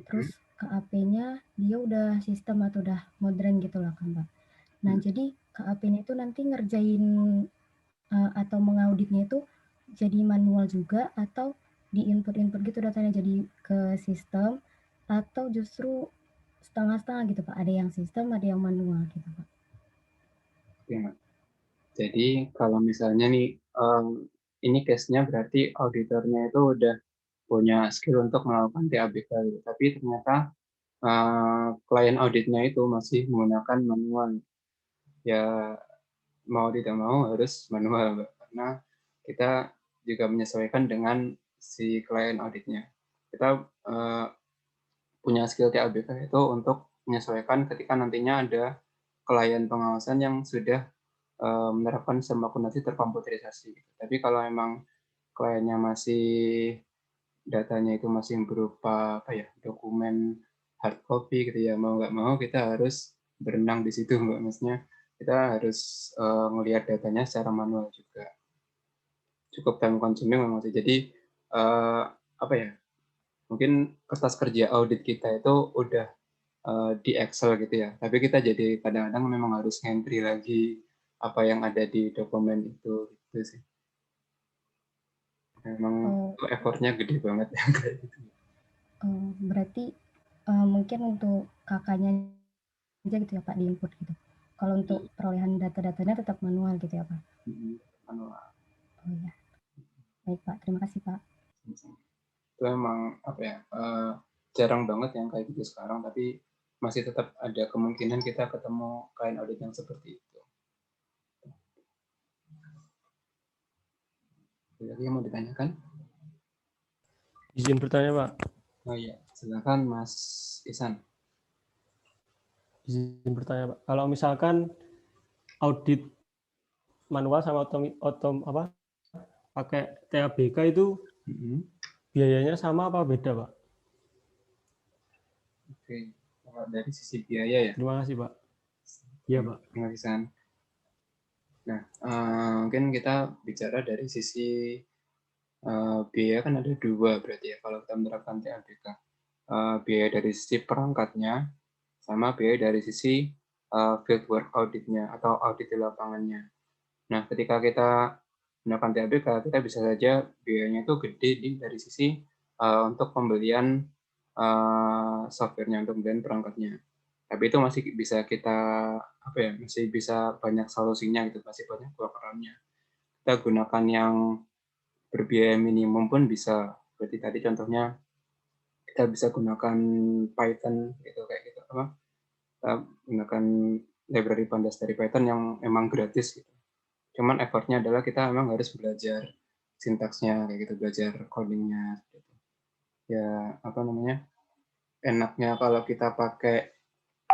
Terus KAP-nya dia udah sistem atau udah modern gitu lah kan, Pak. Nah, jadi KAP-nya itu nanti ngerjain atau mengauditnya itu jadi manual juga atau di input-input gitu datanya jadi ke sistem atau justru setengah-setengah gitu, Pak. Ada yang sistem, ada yang manual gitu, Pak. Ya. Jadi kalau misalnya nih, ini case-nya berarti auditornya itu udah punya skill untuk melakukan TABK, gitu. Tapi ternyata klien auditnya itu masih menggunakan manual. Ya mau tidak mau harus manual, Mbak. Karena kita juga menyesuaikan dengan si klien auditnya. Kita punya skill TABK itu untuk menyesuaikan ketika nantinya ada klien pengawasan yang sudah menerapkan sistem akuntansi terkomputerisasi. Tapi kalau memang kliennya masih datanya itu masih berupa apa ya, dokumen hard copy gitu ya, mau nggak mau kita harus berenang di situ, Mbak. Maksudnya kita harus ngelihat datanya secara manual juga. Cukup time consuming memang sih. Jadi apa ya, mungkin kertas kerja audit kita itu udah di Excel gitu ya, tapi kita jadi kadang-kadang memang harus entry lagi apa yang ada di dokumen itu gitu sih. Memang itu effortnya gede banget ya kayak gitu. Berarti mungkin untuk kakaknya aja gitu ya, Pak, di input gitu. Kalau untuk perolehan data-datanya tetap manual gitu ya, Pak? Manual. Oh iya. Baik, Pak. Terima kasih, Pak. Itu emang apa ya, jarang banget yang kayak gitu sekarang, tapi masih tetap ada kemungkinan kita ketemu klien audit yang seperti itu. Ada lagi yang mau ditanyakan? Izin bertanya, Pak. Oh iya, silakan Mas Isan. Izin bertanya, Pak. Kalau misalkan audit manual sama pakai TABK itu biayanya sama apa beda, Pak? Oke, dari sisi biaya ya. Terima kasih, Pak. Iya, Pak. Terima kasih, San. Nah, mungkin kita bicara dari sisi biaya kan ada dua berarti ya kalau kita menerapkan TABK. Biaya dari sisi perangkatnya sama biaya dari sisi fieldwork auditnya atau audit di lapangannya. Nah, ketika kita menggunakan TABK, kita bisa saja biayanya itu gede dari sisi untuk pembelian softwarenya, untuk pembelian perangkatnya. Tapi itu masih bisa kita masih bisa banyak solusinya gitu, masih banyak workaround-nya. Kita gunakan yang berbiaya minimum pun bisa. Berarti tadi contohnya kita bisa gunakan Python gitu kayak gitu apa? Kita gunakan library pandas dari Python yang emang gratis gitu. Cuman effortnya adalah kita memang harus belajar sintaksnya kayak gitu, belajar codingnya. Ya apa namanya? Enaknya kalau kita pakai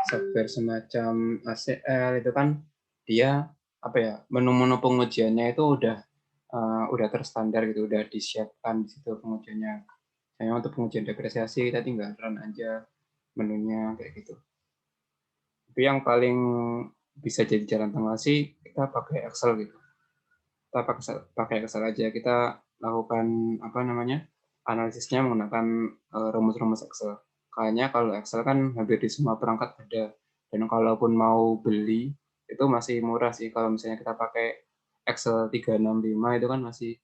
software semacam ACL itu kan dia apa ya, menu-menu pengujiannya itu udah terstandar gitu, udah disiapkan di situ pengujiannya. Hanya untuk pengujian depresiasi kita tinggal run aja menunya kayak gitu. Tapi yang paling bisa jadi jalan tengah sih kita pakai Excel gitu. Kita pakai Excel aja, kita lakukan apa namanya, analisisnya menggunakan rumus-rumus Excel. Kayaknya kalau Excel kan hampir di semua perangkat ada, dan kalaupun mau beli itu masih murah sih. Kalau misalnya kita pakai Excel 365 itu kan masih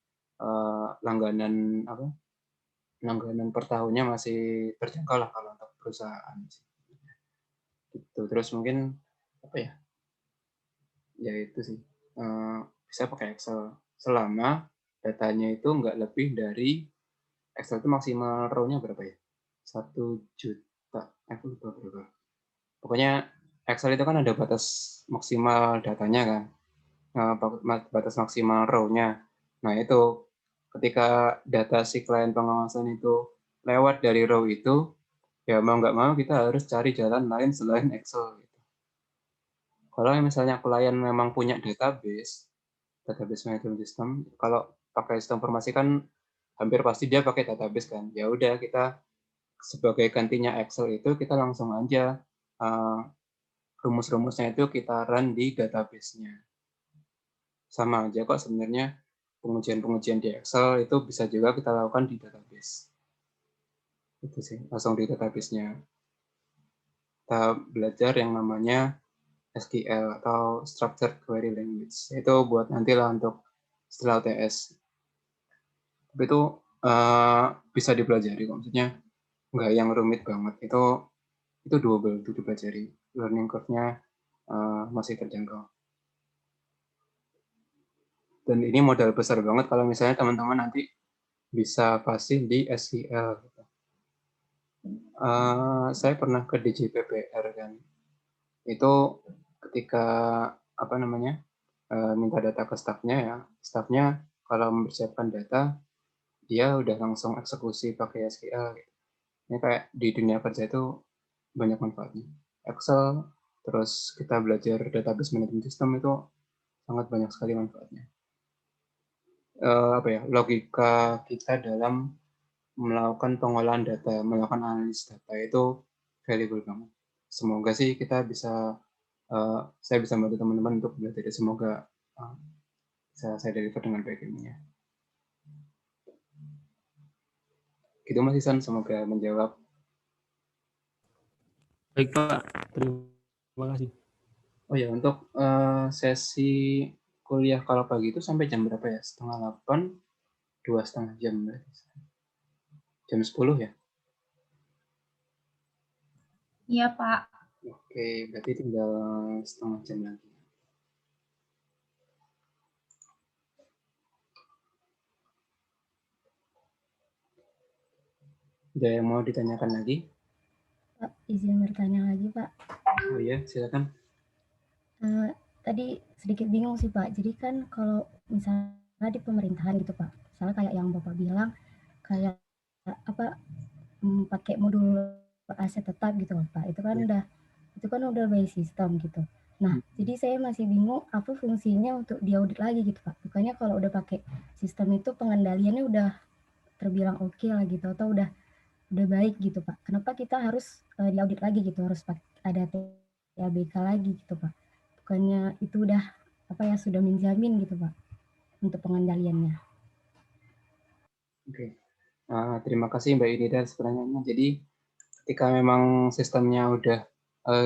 langganan per tahunnya masih terjangkau lah kalau untuk perusahaan sih. Gitu. Terus mungkin apa ya? Ya itu sih. Bisa pakai Excel selama datanya itu nggak lebih dari Excel itu maksimal row-nya berapa ya? 1 juta. Aku lupa berapa. Pokoknya Excel itu kan ada batas maksimal datanya kan. Batas maksimal row-nya. Nah, itu ketika data si klien pengawasan itu lewat dari row itu, ya mau nggak mau kita harus cari jalan lain selain Excel. Gitu. Kalau misalnya klien memang punya database management system, kalau pakai sistem informasi kan hampir pasti dia pakai database kan. Ya udah kita sebagai gantinya Excel itu kita langsung aja rumus-rumusnya itu kita run di database-nya. Sama aja kok sebenarnya pengujian-pengujian di Excel itu bisa juga kita lakukan di database. Itu sih, langsung di database-nya. Kita belajar yang namanya SQL atau Structured Query Language. Itu buat nantilah untuk setelah UTS. Tapi itu bisa dipelajari kok. Maksudnya nggak yang rumit banget. Itu doable untuk dipelajari. Learning curve-nya masih terjangkau. Dan ini modal besar banget kalau misalnya teman-teman nanti bisa fasih di SQL. Saya pernah ke DJPPR kan. Itu ketika apa namanya minta data ke stafnya kalau mempersiapkan data dia udah langsung eksekusi pakai SQL. Ini kayak di dunia kerja itu banyak manfaatnya. Excel, terus kita belajar database management system itu sangat banyak sekali manfaatnya. Logika kita dalam melakukan pengolahan data, melakukan analisis data itu valuable banget. Semoga sih kita bisa, saya bisa membantu teman-teman untuk belajar. Semoga bisa saya deliver dengan baik ini ya. Gitu Mas Isan, semoga menjawab. Baik Pak, terima kasih. Oh ya, untuk sesi kuliah kalau pagi itu sampai jam berapa ya? 7:30, 2,5 jam. Jam 10 ya? Iya, Pak. Oke, berarti tinggal setengah jam lagi. Ada yang mau ditanyakan lagi? Pak, izin bertanya lagi, Pak. Oh iya, silakan. Tadi sedikit bingung sih, Pak. Jadi kan kalau misalnya di pemerintahan gitu, Pak. Misalnya kayak yang Bapak bilang, kayak pakai modul aset tetap gitu, Pak. Itu kan udah by system gitu. Nah, jadi saya masih bingung apa fungsinya untuk diaudit lagi gitu, Pak. Bukannya kalau udah pakai sistem itu pengendaliannya udah terbilang oke lah gitu, atau udah baik gitu, Pak. Kenapa kita harus diaudit lagi gitu, harus ada TABK lagi gitu, Pak. Bukannya itu udah sudah menjamin gitu, Pak, untuk pengendaliannya. Oke. Terima kasih Mbak Inida pertanyaannya. Jadi ketika memang sistemnya udah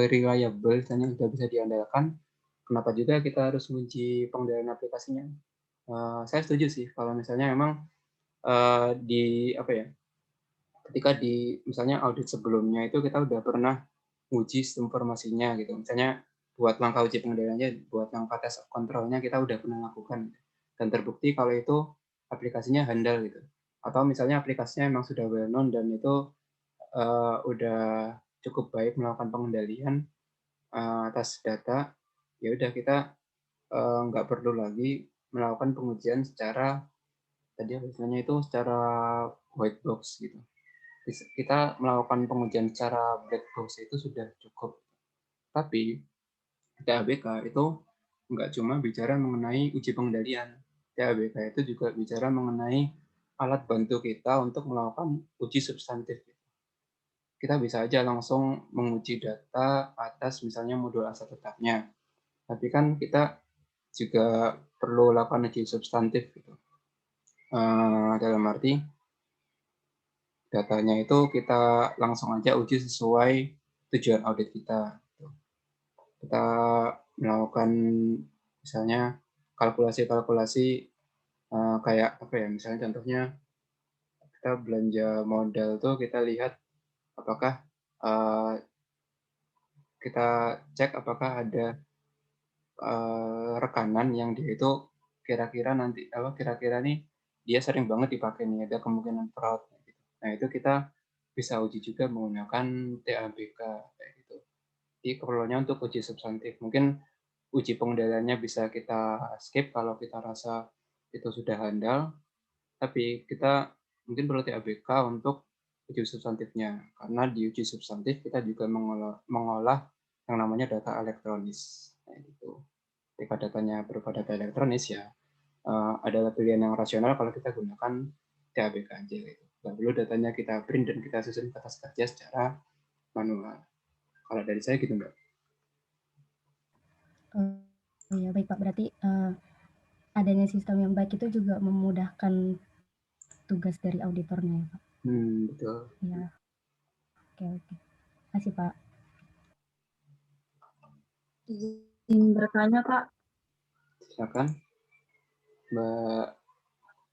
reliable, misalnya sudah bisa diandalkan, kenapa juga kita harus menguji pengendalian aplikasinya? Saya setuju sih kalau misalnya memang ketika di misalnya audit sebelumnya itu kita udah pernah uji sistem informasinya gitu. Misalnya buat langkah uji pengendaliannya, buat langkah tes kontrolnya kita udah pernah lakukan. Dan terbukti kalau itu aplikasinya handal gitu. Atau misalnya aplikasinya memang sudah well known dan itu udah cukup baik melakukan pengendalian atas data, ya udah kita nggak perlu lagi melakukan pengujian secara tadi apa istilahnya itu secara white box gitu. Kita melakukan pengujian secara black box itu sudah cukup. Tapi TABK itu nggak cuma bicara mengenai uji pengendalian. TABK itu juga bicara mengenai alat bantu kita untuk melakukan uji substantif. Kita bisa aja langsung menguji data atas misalnya modul asal tetapnya. Tapi kan kita juga perlu lakukan uji substantif gitu. Dalam arti datanya itu kita langsung aja uji sesuai tujuan audit kita. Kita melakukan misalnya kalkulasi-kalkulasi kayak apa ya, misalnya contohnya kita belanja modal tuh kita lihat apakah kita cek apakah ada rekanan yang dia itu kira-kira nanti kira-kira nih dia sering banget dipakai nih, ada kemungkinan fraud gitu. Nah, itu kita bisa uji juga menggunakan TABK kayak gitu. Jadi keperluannya untuk uji substantif. Mungkin uji pengendaliannya bisa kita skip kalau kita rasa itu sudah handal, tapi kita mungkin perlu TABK untuk uji substantifnya. Karena di uji substantif kita juga mengolah yang namanya data elektronis. Kayak gitu. Ketika datanya berupa data elektronis ya adalah pilihan yang rasional kalau kita gunakan TABK aja gitu. Lalu datanya kita print dan kita susun kertas kerja secara manual. Kalau dari saya gitu Mbak. Oh ya baik Pak, berarti adanya sistem yang baik itu juga memudahkan tugas dari auditornya ya Pak. Betul. Ya, oke. Makasih Pak. Izin bertanya Kak. Silakan Mbak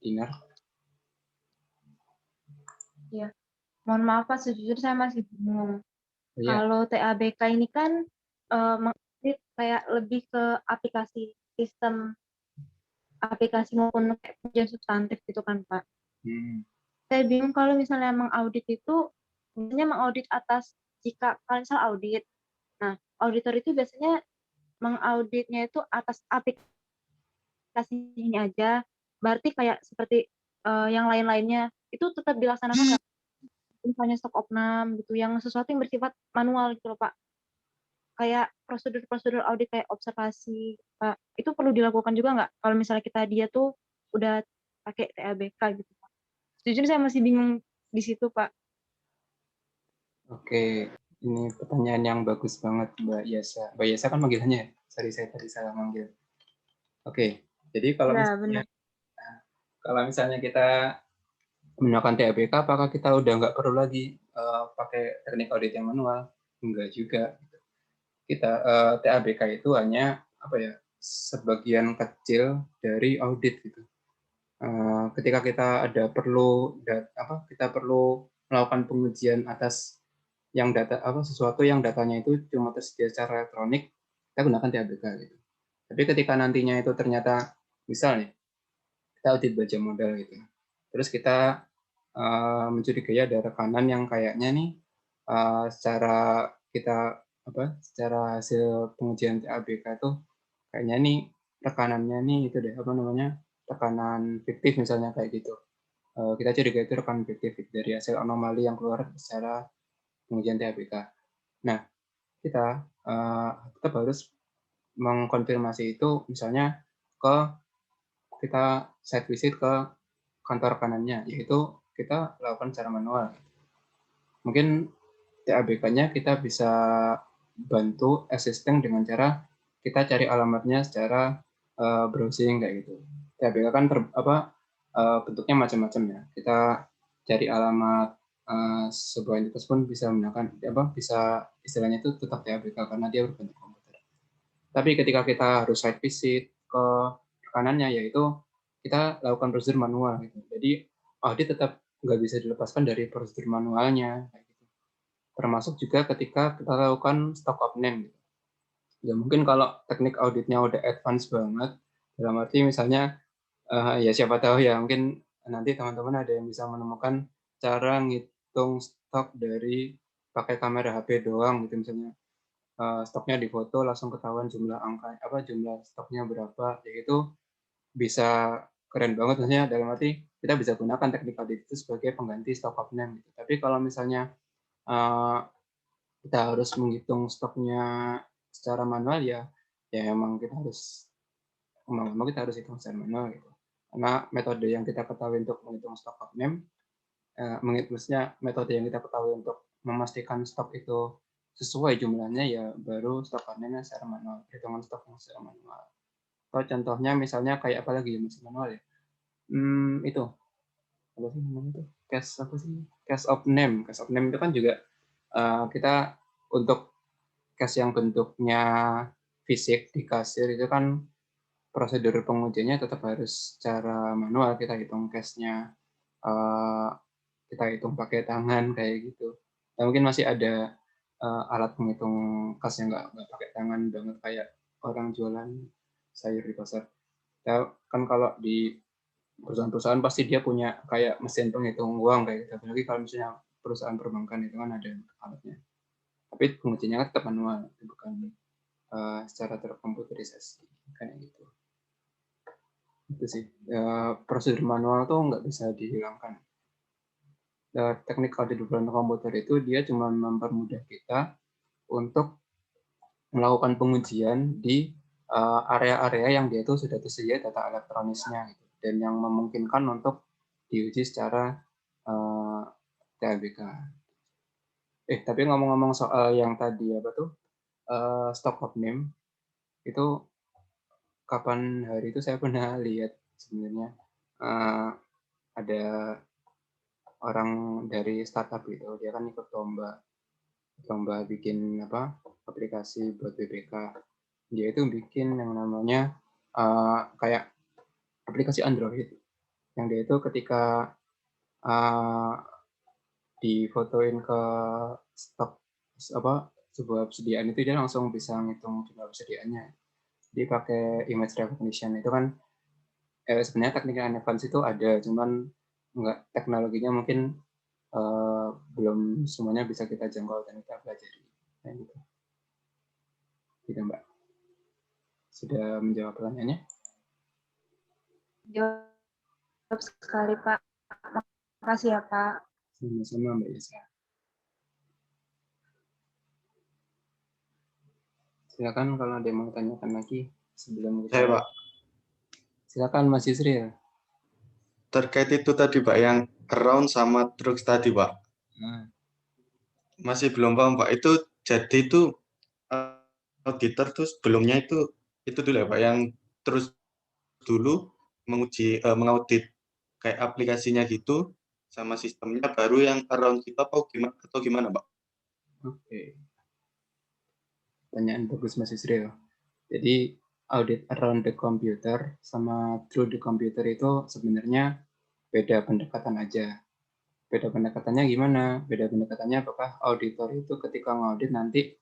Dinar. Ya, mohon maaf Pak, sejujurnya saya masih bingung. Ya. Kalau TABK ini kan mengaudit kayak lebih ke aplikasi sistem aplikasi maupun kayak pengujian substantif gitu kan Pak. Saya bingung kalau misalnya mengaudit itu biasanya mengaudit atas jika kalian salah audit. Nah, auditor itu biasanya mengauditnya itu atas aplikasi ini aja. Berarti kayak seperti yang lain-lainnya itu tetap dilaksanakan nggak? Misalnya stok opnam gitu, yang sesuatu yang bersifat manual gitu loh Pak. Kayak prosedur-prosedur audit kayak observasi, Pak. Itu perlu dilakukan juga nggak? Kalau misalnya dia tuh udah pakai TABK gitu Pak. Jujur saya masih bingung di situ Pak. Oke, ini pertanyaan yang bagus banget Mbak Yasa. Mbak Yasa kan panggilannya ya? Sorry, saya tadi salah manggil. Oke, jadi kalau misalnya kita menggunakan TABK, apakah kita udah nggak perlu lagi pakai teknik audit yang manual? Enggak juga. Kita TABK itu hanya sebagian kecil dari audit gitu. Ketika kita kita perlu melakukan pengujian atas yang sesuatu yang datanya itu cuma tersedia secara elektronik, kita gunakan TABK gitu. Tapi ketika nantinya itu ternyata misalnya kita audit baja modal gitu, terus kita mencurigai ada rekanan yang kayaknya nih secara hasil pengujian TABK itu kayaknya nih rekanannya nih itu deh rekanan fiktif misalnya kayak gitu. Kita curiga itu rekanan fiktif dari hasil anomali yang keluar secara pengujian TABK. Nah, kita tetap harus mengkonfirmasi itu misalnya kita site visit ke kantor kanannya, yaitu kita lakukan secara manual. Mungkin TABK-nya kita bisa bantu assisting dengan cara kita cari alamatnya secara browsing kayak gitu. TABK kan bentuknya macam-macam ya. Kita cari alamat sebuah entitas pun bisa menggunakan bisa istilahnya itu tetap TABK karena dia berbentuk komputer. Tapi ketika kita harus site visit ke rekanannya, yaitu kita lakukan prosedur manual gitu. Jadi audit tetap nggak bisa dilepaskan dari prosedur manualnya. Gitu. Termasuk juga ketika kita lakukan stock of name. Gitu. Ya mungkin kalau teknik auditnya udah advance banget, dalam arti misalnya ya siapa tahu ya mungkin nanti teman-teman ada yang bisa menemukan cara ngitung stok dari pakai kamera HP doang gitu misalnya. stoknya difoto langsung ketahuan jumlah jumlah stoknya berapa, ya itu bisa keren banget. Maksudnya dalam arti kita bisa gunakan teknik audit itu sebagai pengganti stock of name gitu. Tapi kalau misalnya kita harus menghitung stoknya secara manual, ya emang kita harus hitung secara manual gitu. Karena metode yang kita ketahui untuk menghitung stock of name, maksudnya metode yang kita ketahui untuk memastikan stok itu sesuai jumlahnya, ya baru stock of name secara manual, hitungan stoknya secara manual. Atau contohnya misalnya kayak apa lagi masih manual ya? Itu apa sih namanya itu? Cash of name. Cash of name itu kan juga kita untuk cash yang bentuknya fisik di kasir itu kan prosedur pengujiannya tetap harus secara manual, kita hitung cash-nya, kita hitung pakai tangan kayak gitu. Dan mungkin masih ada alat penghitung kas yang nggak pakai tangan banget kayak orang jualan sayur di pasar. Ya, kan kalau di perusahaan-perusahaan pasti dia punya kayak mesin penghitung uang kayak gitu. Apalagi kalau misalnya perusahaan perbankan itu kan ada alatnya. Tapi pengujiannya tetap manual, bukan secara terkomputerisasi kayak gitu. Itu sih. Prosedur manual tuh nggak bisa dihilangkan. Teknik audit berbasis komputer itu dia cuma mempermudah kita untuk melakukan pengujian di area-area yang dia itu sudah tersedia data elektronisnya gitu, dan yang memungkinkan untuk diuji secara TABK. Tapi ngomong-ngomong soal yang tadi apa tuh stock of name, itu kapan hari itu saya pernah lihat sebenarnya ada orang dari startup gitu, dia kan ikut lomba bikin aplikasi buat BPK. Dia itu bikin yang namanya kayak aplikasi Android, yang dia itu ketika difotoin ke stok sebuah persediaan itu dia langsung bisa ngitung jumlah persediaannya. Dia pakai image recognition. Itu kan sebenarnya teknik yang advance itu ada, cuman teknologinya mungkin belum semuanya bisa kita jangkau dan kita pelajari. Gitu. Gitu, Mbak. Sudah menjawab pertanyaannya? Jawab sekali, Pak. Makasih ya, Pak. Sama-sama, Mbak Yesa. Silakan kalau ada yang mau tanyakan lagi sebelum kita. Saya, Pak. Silakan Mas Yusril. Terkait itu tadi, Pak, yang around sama trucks tadi, Pak. Masih belum paham, Pak. Itu jadi itu auditor tuh sebelumnya itu dulu ya, Pak, yang terus dulu mengaudit kayak aplikasinya gitu sama sistemnya, baru yang around kita atau gimana, Pak? Oke. Pertanyaan bagus Mas Yusril. Jadi audit around the computer sama through the computer itu sebenarnya beda pendekatan aja. Beda pendekatannya gimana? Beda pendekatannya apakah auditor itu ketika ngaudit nanti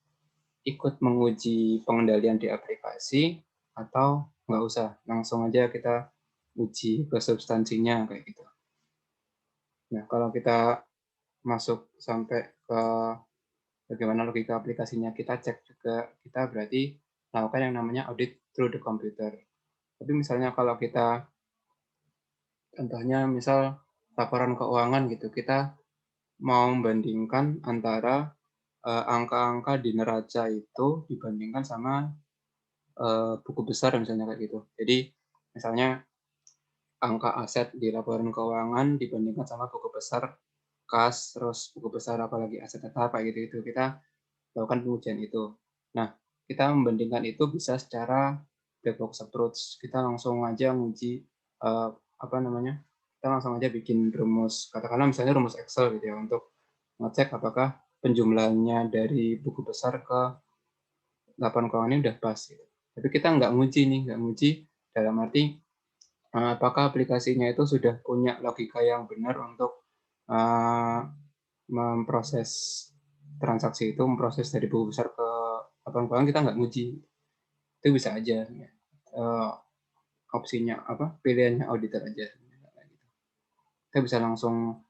ikut menguji pengendalian di aplikasi atau nggak usah, langsung aja kita uji ke substansinya kayak gitu. Nah, kalau kita masuk sampai ke bagaimana logika aplikasinya, kita cek juga, kita berarti melakukan yang namanya audit through the computer. Tapi misalnya kalau kita, contohnya misal laporan keuangan gitu, kita mau membandingkan antara angka-angka di neraca itu dibandingkan sama buku besar misalnya kayak gitu. Jadi misalnya angka aset di laporan keuangan dibandingkan sama buku besar kas, terus buku besar apalagi aset tetap kayak gitu, kita lakukan pengujian itu. Nah, kita membandingkan itu bisa secara black box approach. Kita langsung aja nguji kita langsung aja bikin rumus, katakanlah misalnya rumus Excel gitu ya, untuk ngecek apakah penjumlahannya dari buku besar ke laporan keuangan ini udah pas gitu. Tapi kita nggak nguji dalam arti apakah aplikasinya itu sudah punya logika yang benar untuk memproses transaksi itu, memproses dari buku besar ke laporan keuangan, kita nggak nguji. Itu bisa aja ya. Opsinya pilihannya auditor aja. Kita bisa langsung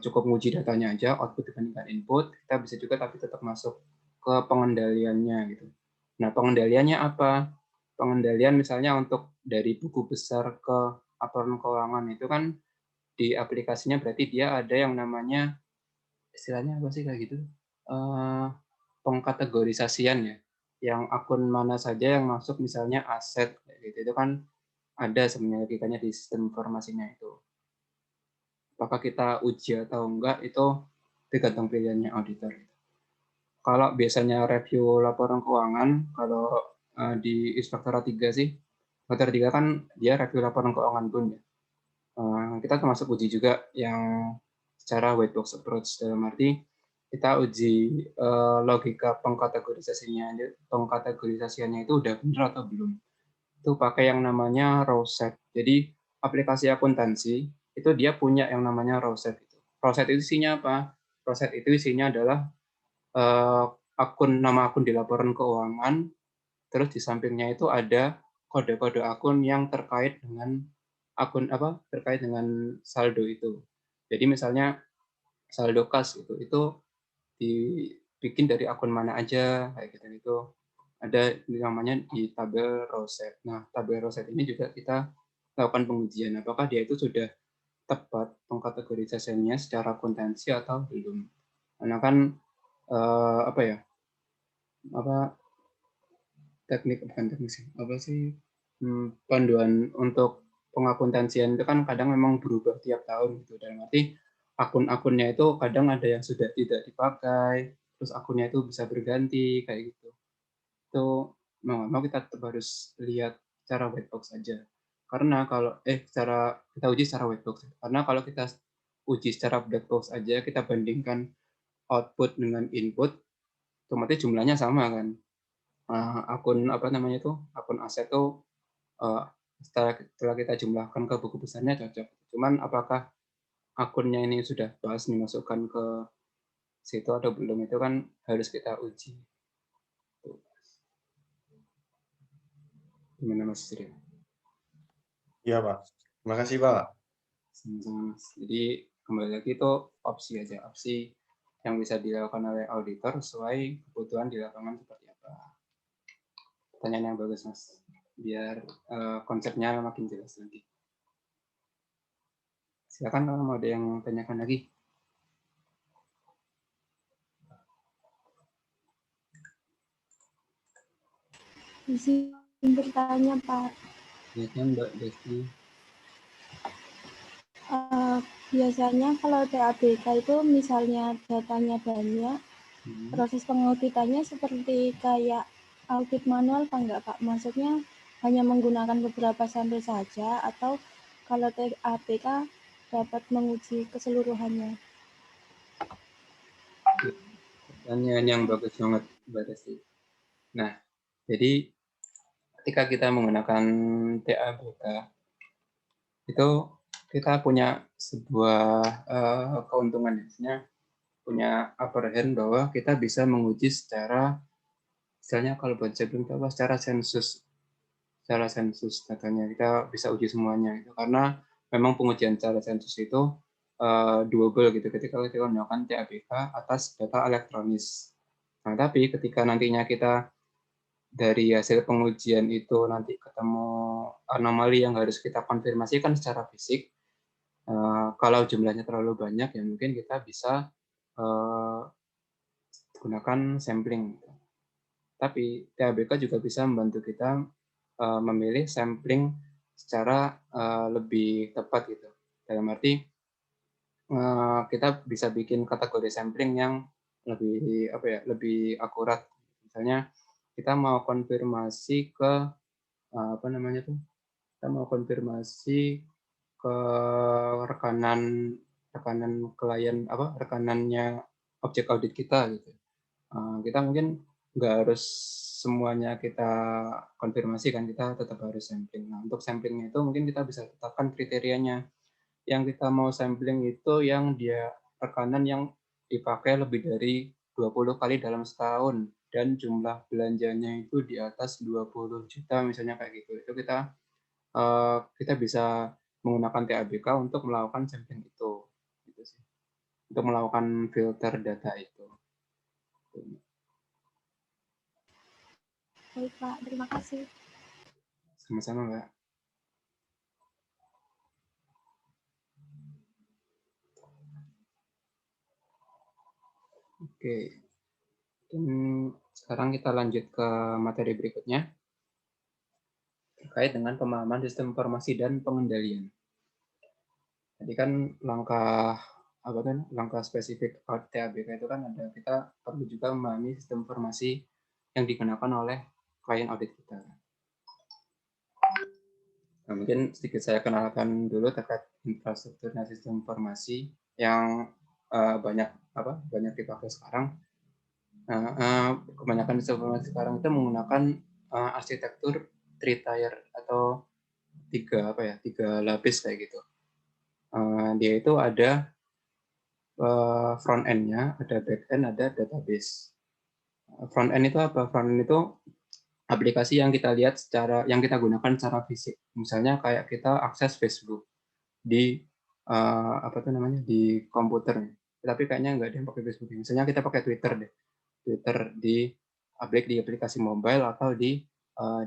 cukup nguji datanya aja, output dibandingkan input. Kita bisa juga tapi tetap masuk ke pengendaliannya gitu. Nah, pengendaliannya apa? Pengendalian misalnya untuk dari buku besar ke laporan keuangan itu kan di aplikasinya berarti dia ada yang namanya istilahnya apa sih kayak gitu? Pengkategorisasian ya. Yang akun mana saja yang masuk misalnya aset kayak gitu. Itu kan ada sebenarnya logikanya di sistem informasinya itu. Apakah kita uji atau enggak itu tergantung pilihannya auditor. Kalau biasanya review laporan keuangan, kalau di Inspektorat 3 sih, Inspektorat 3 kan dia review laporan keuangan pun ya. Kita termasuk uji juga yang secara white box approach, dalam arti kita uji logika pengkategorisasiannya itu udah benar atau belum. Itu pakai yang namanya raw set. Jadi aplikasi akuntansi itu dia punya yang namanya raw set itu. Raw set itu isinya apa? Raw set itu isinya adalah nama akun di laporan keuangan, terus di sampingnya itu ada kode-kode akun yang terkait dengan akun terkait dengan saldo itu. Jadi misalnya saldo kas itu dibikin dari akun mana aja kayak gitu. Ada namanya di tabel raw set. Nah, tabel raw set ini juga kita lakukan pengujian apakah dia itu sudah tepat pengkategorisasiannya secara akuntansi atau belum. Karena kan panduan untuk pengakuntansian itu kan kadang memang berubah tiap tahun gitu. Dalam arti akun-akunnya itu kadang ada yang sudah tidak dipakai, terus akunnya itu bisa berganti kayak gitu. Itu mau kita tetap harus lihat secara white box aja. Karena kalau kita uji secara white box. Karena kalau kita uji secara black box aja, kita bandingkan output dengan input, otomatis jumlahnya sama kan. Akun akun aset tuh setelah kita jumlahkan ke buku besarnya cocok. Cuman apakah akunnya ini sudah pas dimasukkan ke situ atau belum itu kan harus kita uji. Gimana Mas Sri? Iya Pak. Terima kasih Pak. Sama-sama Mas. Jadi kembali lagi itu opsi aja, opsi yang bisa dilakukan oleh auditor sesuai kebutuhan di lapangan seperti apa. Pertanyaan yang bagus Mas, biar konsepnya makin jelas lagi. Silakan kalau mau ada yang tanyakan lagi. Izin bertanya, Pak. Silakan Mbak Desti. Biasanya kalau TABK itu misalnya datanya banyak, proses pengauditannya seperti kayak audit manual apa enggak, Pak? Maksudnya hanya menggunakan beberapa sampel saja atau kalau TABK dapat menguji keseluruhannya? Pertanyaan yang bagus banget Mbak Desti. Nah, jadi ketika kita menggunakan TABK itu kita punya sebuah keuntungan, misalnya punya upper hand bahwa kita bisa menguji secara, misalnya kalau buat sebelum kita secara sensus datanya kita bisa uji semuanya itu karena memang pengujian secara sensus itu doable gitu ketika kita melakukan TABK atas data elektronis. Nah, tapi ketika nantinya kita dari hasil pengujian itu nanti ketemu anomali yang harus kita konfirmasikan secara fisik, kalau jumlahnya terlalu banyak ya mungkin kita bisa gunakan sampling. Tapi TABK juga bisa membantu kita memilih sampling secara lebih tepat gitu. Dalam arti kita bisa bikin kategori sampling yang lebih akurat. Misalnya kita mau konfirmasi ke kita mau konfirmasi ke rekanannya objek audit kita gitu. Kita mungkin nggak harus semuanya kita konfirmasi kan, kita tetap harus sampling. Nah, untuk samplingnya itu mungkin kita bisa tetapkan kriterianya. Yang kita mau sampling itu yang dia rekanan yang dipakai lebih dari 20 kali dalam setahun dan jumlah belanjanya itu di atas 20 juta misalnya kayak gitu. Itu kita bisa menggunakan TABK untuk melakukan sampling itu. Gitu sih. Untuk melakukan filter data itu. Baik Pak, terima kasih. Sama-sama, Mbak. Oke, dan sekarang kita lanjut ke materi berikutnya terkait dengan pemahaman sistem informasi dan pengendalian. Tadi kan langkah spesifik TABK itu kan ada, kita perlu juga memahami sistem informasi yang digunakan oleh klien audit kita. Nah, mungkin sedikit saya kenalkan dulu terkait infrastruktur dan sistem informasi yang banyak dipakai sekarang. Kebanyakan sistem informasi sekarang itu menggunakan arsitektur 3-tier atau tiga lapis kayak gitu. Dia itu ada front end-nya, ada back end, ada database. Front end itu apa? Front end itu aplikasi yang kita lihat yang kita gunakan secara fisik. Misalnya kayak kita akses Facebook di di komputer. Tapi kayaknya nggak ada yang pakai Facebook. Misalnya kita pakai Twitter deh. Twitter di aplikasi mobile atau di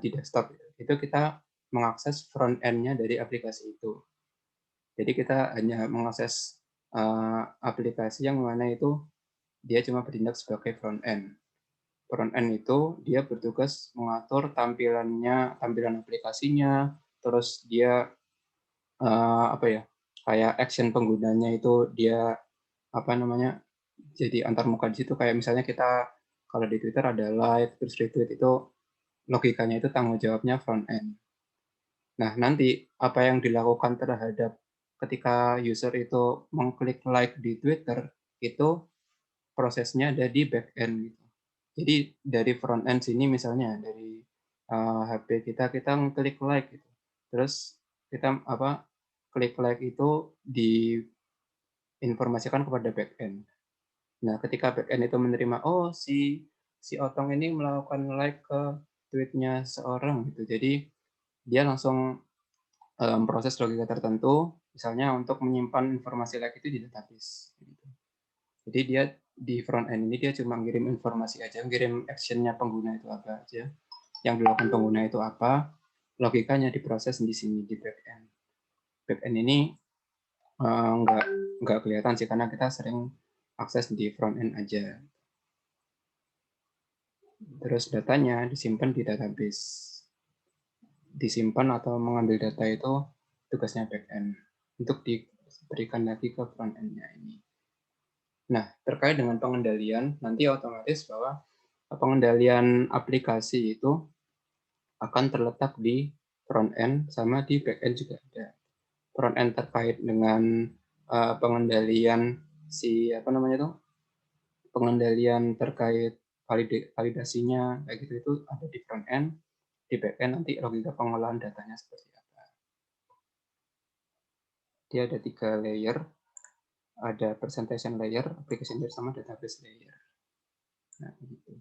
desktop. Itu kita mengakses front end-nya dari aplikasi itu. Jadi kita hanya mengakses aplikasi yang mana itu dia cuma bertindak sebagai front end. Front end itu dia bertugas mengatur tampilan aplikasinya, terus dia kayak action penggunanya itu dia jadi antar muka di situ, kayak misalnya kita kalau di Twitter ada like terus retweet, itu logikanya itu tanggung jawabnya front end. Nah, nanti apa yang dilakukan terhadap ketika user itu mengklik like di Twitter, itu prosesnya ada di back end gitu. Jadi dari front end sini misalnya dari HP kita ngeklik like gitu. Terus kita klik like itu diinformasikan kepada back end. Nah, ketika back end itu menerima, oh si Otong ini melakukan like ke tweetnya seorang gitu. Jadi dia langsung proses logika tertentu, misalnya untuk menyimpan informasi like itu di database. Gitu. Jadi dia di front end ini dia cuma ngirim informasi aja, ngirim actionnya pengguna itu apa aja, yang dilakukan pengguna itu apa, logikanya diproses di sini di back end. Back end ini nggak kelihatan sih karena kita sering akses di front end aja. Terus datanya disimpan di database. Disimpan atau mengambil data itu tugasnya back end untuk diberikan lagi ke front end-nya ini. Nah, terkait dengan pengendalian, nanti otomatis bahwa pengendalian aplikasi itu akan terletak di front end sama di back end juga ada. Front end terkait dengan pengendalian pengendalian terkait validasinya kayak gitu, itu ada di front end. Di back end nanti logika pengolahan datanya seperti apa. Dia ada 3 layer, ada presentation layer, application layer, sama database layer. Nah, gitu.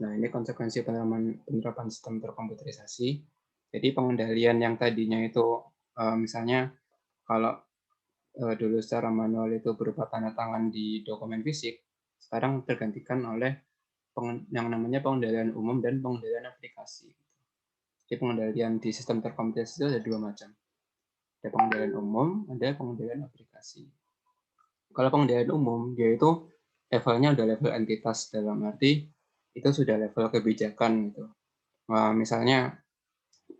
Nah, ini konsekuensi penerapan sistem terkomputerisasi. Jadi pengendalian yang tadinya itu misalnya kalau dulu secara manual itu berupa tanda tangan di dokumen fisik, sekarang tergantikan oleh yang namanya pengendalian umum dan pengendalian aplikasi. Jadi pengendalian di sistem terkomputerisasi itu ada 2 macam. Ada pengendalian umum, ada pengendalian aplikasi. Kalau pengendalian umum, dia itu levelnya udah level entitas, dalam arti itu sudah level kebijakan gitu. Nah, misalnya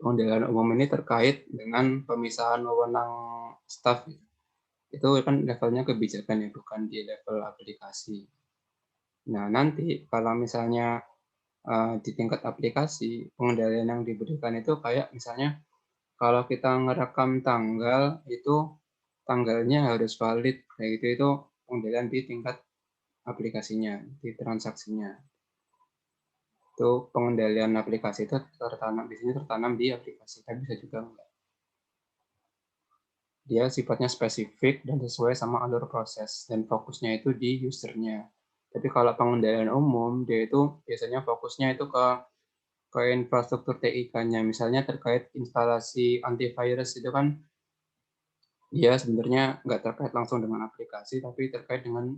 pengendalian umum ini terkait dengan pemisahan wewenang staf. Itu kan levelnya kebijakan ya, bukan di level aplikasi. Nah, nanti kalau misalnya di tingkat aplikasi, pengendalian yang diberikan itu kayak misalnya kalau kita ngerekam tanggal, itu tanggalnya harus valid, kayak gitu, itu pengendalian di tingkat aplikasinya, di transaksinya. Itu pengendalian aplikasi itu tertanam di aplikasi, tapi bisa juga enggak. Dia sifatnya spesifik dan sesuai sama alur proses, dan fokusnya itu di usernya. Tapi kalau pengendalian umum, dia itu biasanya fokusnya itu ke infrastruktur TIK-nya, misalnya terkait instalasi antivirus, itu kan dia sebenarnya nggak terkait langsung dengan aplikasi, tapi terkait dengan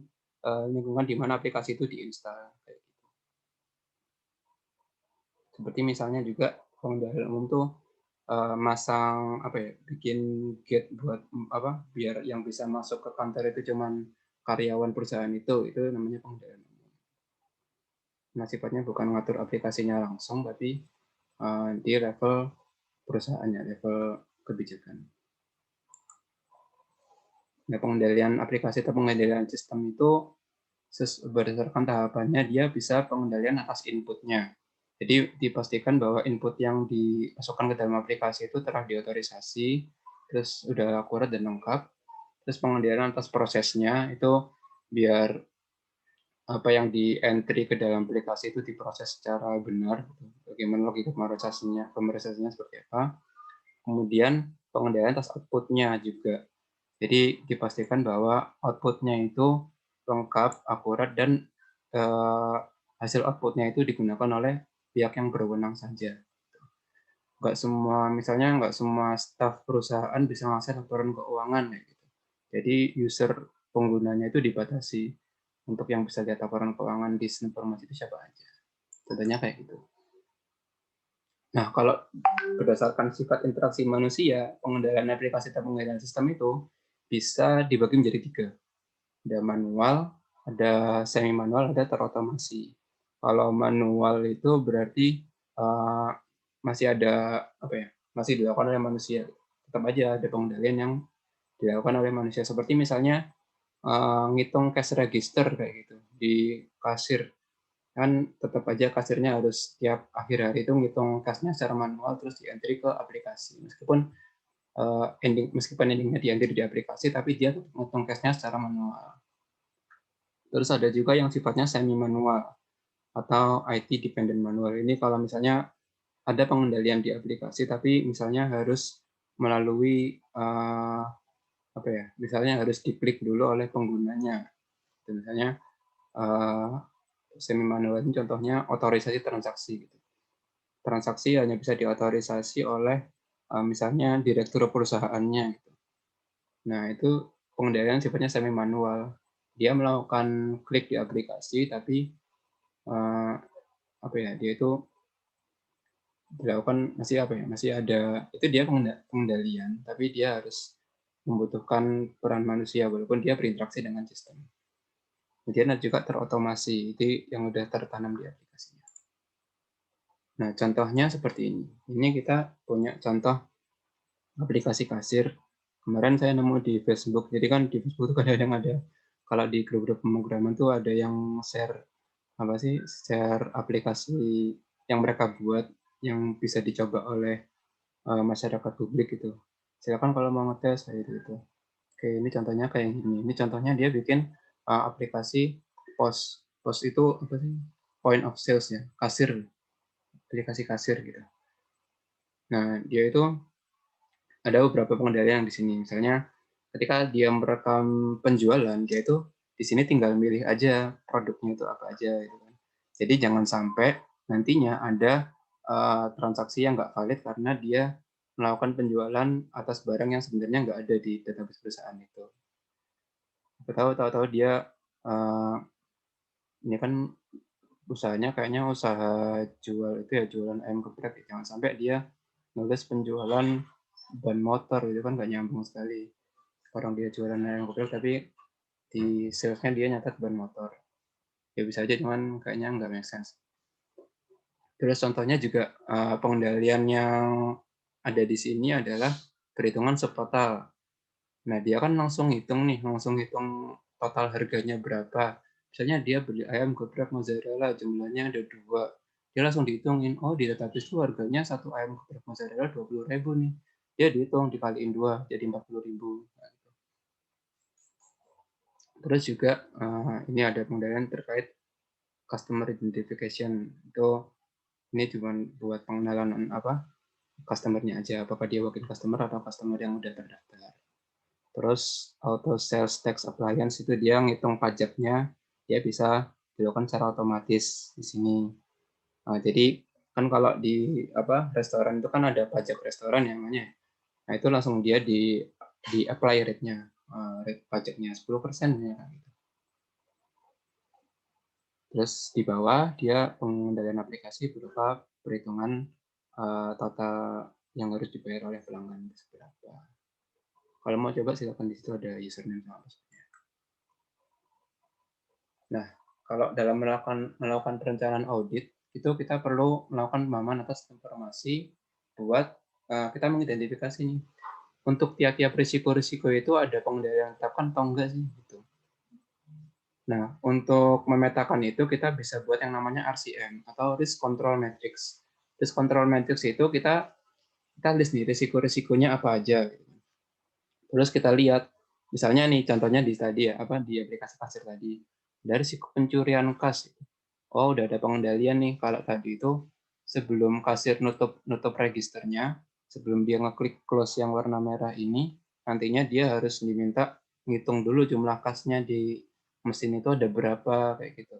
lingkungan di mana aplikasi itu diinstal. Kayak gitu. Seperti misalnya juga pengendalian umum tuh masang apa ya, bikin gate buat biar yang bisa masuk ke kantor itu cuman karyawan perusahaan itu namanya pengendalian umum. Nah, sifatnya bukan ngatur aplikasinya langsung, tapi di level perusahaannya, level kebijakan. Nah, pengendalian aplikasi atau pengendalian sistem itu berdasarkan tahapannya dia bisa pengendalian atas inputnya. Jadi dipastikan bahwa input yang dimasukkan ke dalam aplikasi itu telah diotorisasi, terus udah akurat dan lengkap. Terus pengendalian atas prosesnya itu biar apa yang di entry ke dalam aplikasi itu diproses secara benar. Bagaimana logika pemrosesannya seperti apa. Kemudian pengendalian atas outputnya juga. Jadi dipastikan bahwa outputnya itu lengkap, akurat, dan hasil outputnya itu digunakan oleh pihak yang berwenang saja. Nggak semua staf perusahaan bisa mengakses laporan keuangan. Gitu. Jadi user penggunanya itu dibatasi untuk yang bisa lihat laporan keuangan di sistem informasi itu siapa aja. Contohnya kayak gitu. Nah, kalau berdasarkan sifat interaksi manusia, pengendalian aplikasi atau pengendalian sistem itu bisa dibagi menjadi 3. Ada manual, ada semi manual, ada terotomasi. Kalau manual itu berarti masih ada masih dilakukan oleh manusia. Tetap aja ada pengendalian yang dilakukan oleh manusia. Seperti misalnya ngitung cash register kayak gitu di kasir. Kan tetap aja kasirnya harus tiap akhir hari itu ngitung cashnya secara manual terus di-entry ke aplikasi. Meskipun endingnya di-entry di aplikasi, tapi dia ngitung cashnya secara manual. Terus ada juga yang sifatnya semi manual atau IT dependent manual. Ini kalau misalnya ada pengendalian di aplikasi, tapi misalnya harus melalui misalnya harus diklik dulu oleh penggunanya. Misalnya semi manual ini contohnya otorisasi transaksi. Transaksi hanya bisa diotorisasi oleh misalnya direktur perusahaannya. Nah, itu pengendalian sifatnya semi manual. Dia melakukan klik di aplikasi, tapi dia itu dilakukan masih ada itu dia pengendalian, tapi dia harus membutuhkan peran manusia walaupun dia berinteraksi dengan sistem. Kemudian ada juga terotomasi, itu yang udah tertanam di aplikasinya. Nah, contohnya seperti ini. Ini kita punya contoh aplikasi kasir. Kemarin saya nemu di Facebook. Jadi kan di Facebook itu kadang-kadang ada, kalau di grup-grup pemrograman tuh ada yang share share aplikasi yang mereka buat yang bisa dicoba oleh masyarakat publik gitu. Silakan kalau mau ngetes kayak gitu. Oke, ini contohnya kayak gini. Ini contohnya dia bikin aplikasi POS. POS itu apa sih? Point of sales ya, kasir. Aplikasi kasir gitu. Nah, dia itu ada beberapa pengendalian di sini. Misalnya ketika dia merekam penjualan, dia itu di sini tinggal milih aja produknya itu apa aja gitu kan. Jadi jangan sampai nantinya ada transaksi yang nggak valid karena dia melakukan penjualan atas barang yang sebenarnya nggak ada di database perusahaan itu. Tahu-tahu dia ini kan usahanya kayaknya usaha jual itu ya, jualan ayam geprek. Jangan sampai dia nulis penjualan ban motor, itu kan nggak nyambung sekali. Orang dia jualan ayam geprek tapi di salesnya dia nyatat ban motor. Ya bisa aja, cuman kayaknya nggak make sense. Terus contohnya juga pengendalian yang ada di sini adalah perhitungan subtotal. Nah, dia kan langsung hitung total harganya berapa. Misalnya dia beli ayam geprek mozzarella, jumlahnya ada 2. Dia langsung dihitungin, oh di database itu harganya satu ayam geprek mozzarella 20.000 nih. Dia dihitung dikaliin 2 jadi 40.000. Terus juga ini ada pengendalian terkait customer identification. Ini cuma buat pengenalan customer-nya aja, apakah dia wakil customer atau customer yang udah terdaftar. Terus auto sales tax appliance itu dia ngitung pajaknya, dia bisa dilakukan secara otomatis di sini. Jadi kan kalau di restoran itu kan ada pajak restoran yang namanya. Nah, itu langsung dia di apply rate-nya, rate pajaknya 10% ya. Terus di bawah dia pengendalian aplikasi berupa perhitungan total yang harus dibayar oleh pelanggan seberapa. Kalau mau coba silakan, di situ ada username sama password-nya. Nah, kalau dalam melakukan perencanaan audit, itu kita perlu melakukan pemahaman atas informasi buat kita mengidentifikasi nih, untuk tiap-tiap risiko-risiko itu ada pengendalian yang ditetapkan atau enggak sih, gitu. Nah, untuk memetakan itu kita bisa buat yang namanya RCM atau Risk Control Matrix. Risk Control Matrix itu kita list nih risiko-risikonya apa aja. Terus kita lihat, misalnya nih contohnya di tadi ya, di aplikasi kasir tadi, dari risiko pencurian kas. Oh, udah ada pengendalian nih. Kalau tadi itu sebelum kasir nutup registernya, sebelum dia ngeklik close yang warna merah ini, nantinya dia harus diminta ngitung dulu jumlah kasnya di mesin itu ada berapa, kayak gitu.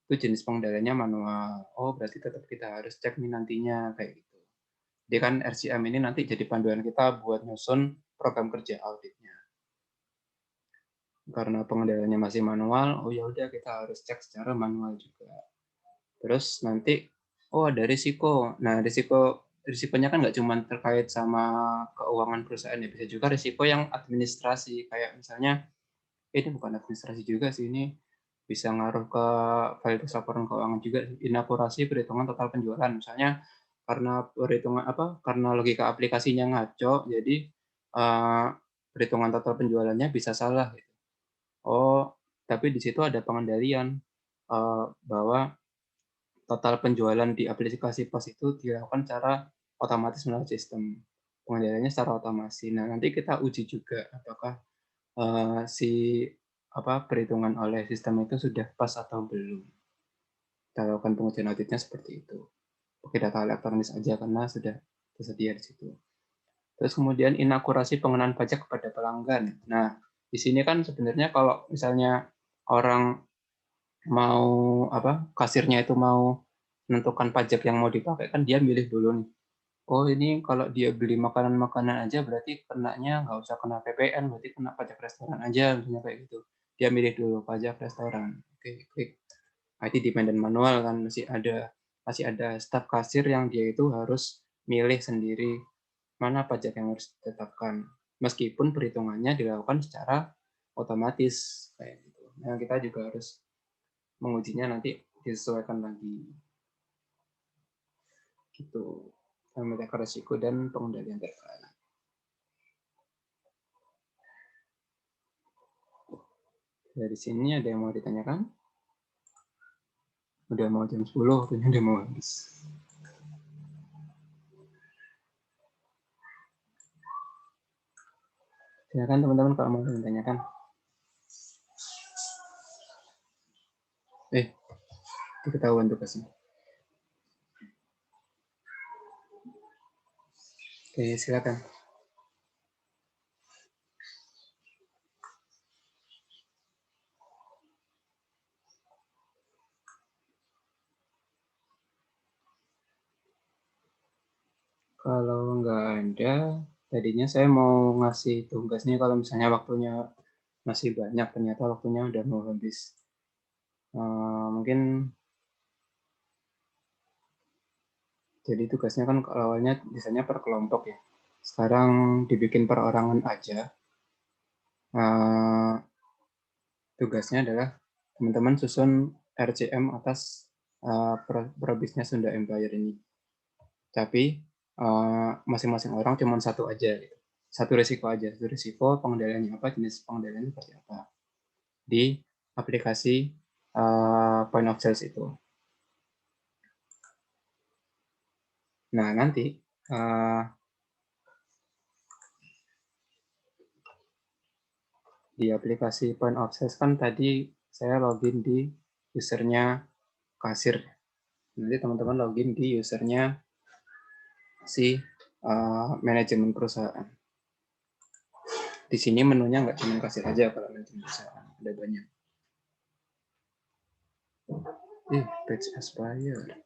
Itu jenis pengendaliannya manual. Oh, berarti tetap kita harus cek nih nantinya, kayak gitu. Jadi kan RCM ini nanti jadi panduan kita buat nyusun program kerja auditnya. Karena pengendaliannya masih manual, oh ya udah kita harus cek secara manual juga. Terus nanti, oh ada risiko. Nah, risikonya kan nggak cuma terkait sama keuangan perusahaan ya, bisa juga risiko yang administrasi, kayak misalnya ini bukan administrasi juga sih, ini bisa ngaruh ke validitas laporan keuangan juga, inakurasi perhitungan total penjualan. Misalnya karena karena logika aplikasinya ngaco, jadi perhitungan total penjualannya bisa salah. Gitu. Oh, tapi di situ ada pengendalian bahwa total penjualan di aplikasi pos itu dilakukan secara otomatis melalui sistem. Pengendaliannya secara otomasi. Nah, nanti kita uji juga apakah perhitungan oleh sistem itu sudah pas atau belum. Kita lakukan pengujian auditnya seperti itu. Pakai data elektronis aja karena sudah tersedia di situ. Terus kemudian inakurasi pengenaan pajak kepada pelanggan. Nah, di sini kan sebenarnya kalau misalnya orang mau kasirnya itu mau menentukan pajak yang mau dipakai, kan dia milih dulu nih. Oh, ini kalau dia beli makanan-makanan aja berarti kenanya nggak usah kena PPN, berarti kena pajak restoran aja, misalnya kayak gitu. Dia milih dulu pajak restoran. Oke, klik. IT dependent manual kan masih ada staf kasir yang dia itu harus milih sendiri mana pajak yang harus ditetapkan. Meskipun perhitungannya dilakukan secara otomatis kayak gitu. Nah, kita juga harus mengujinya nanti disesuaikan lagi. Gitu. Memetakan risiko dan pengendalian data. Dari sini ada yang mau ditanyakan? Udah mau jam 10, waktunya udah mau habis. Silakan teman-teman kalau mau ditanyakan. Ketahuan tugasnya. Oke, silakan. Kalau nggak ada, tadinya saya mau ngasih tugasnya kalau misalnya waktunya masih banyak, ternyata waktunya udah mau habis. Mungkin jadi tugasnya kan awalnya biasanya per kelompok ya. Sekarang dibikin perorangan aja. Tugasnya adalah teman-teman susun RCM atas probisnya Sunda Empire ini. Tapi masing-masing orang cuma satu aja, gitu. Satu risiko aja. Satu risiko pengendaliannya apa, jenis pengendaliannya seperti apa di aplikasi point of sales itu. Nah, nanti di aplikasi point of sales kan tadi saya login di usernya kasir. Nanti teman-teman login di usernya si manajemen perusahaan. Di sini menunya nggak cuma kasir aja, kalau manajemen perusahaan ada banyak. Page Aspire.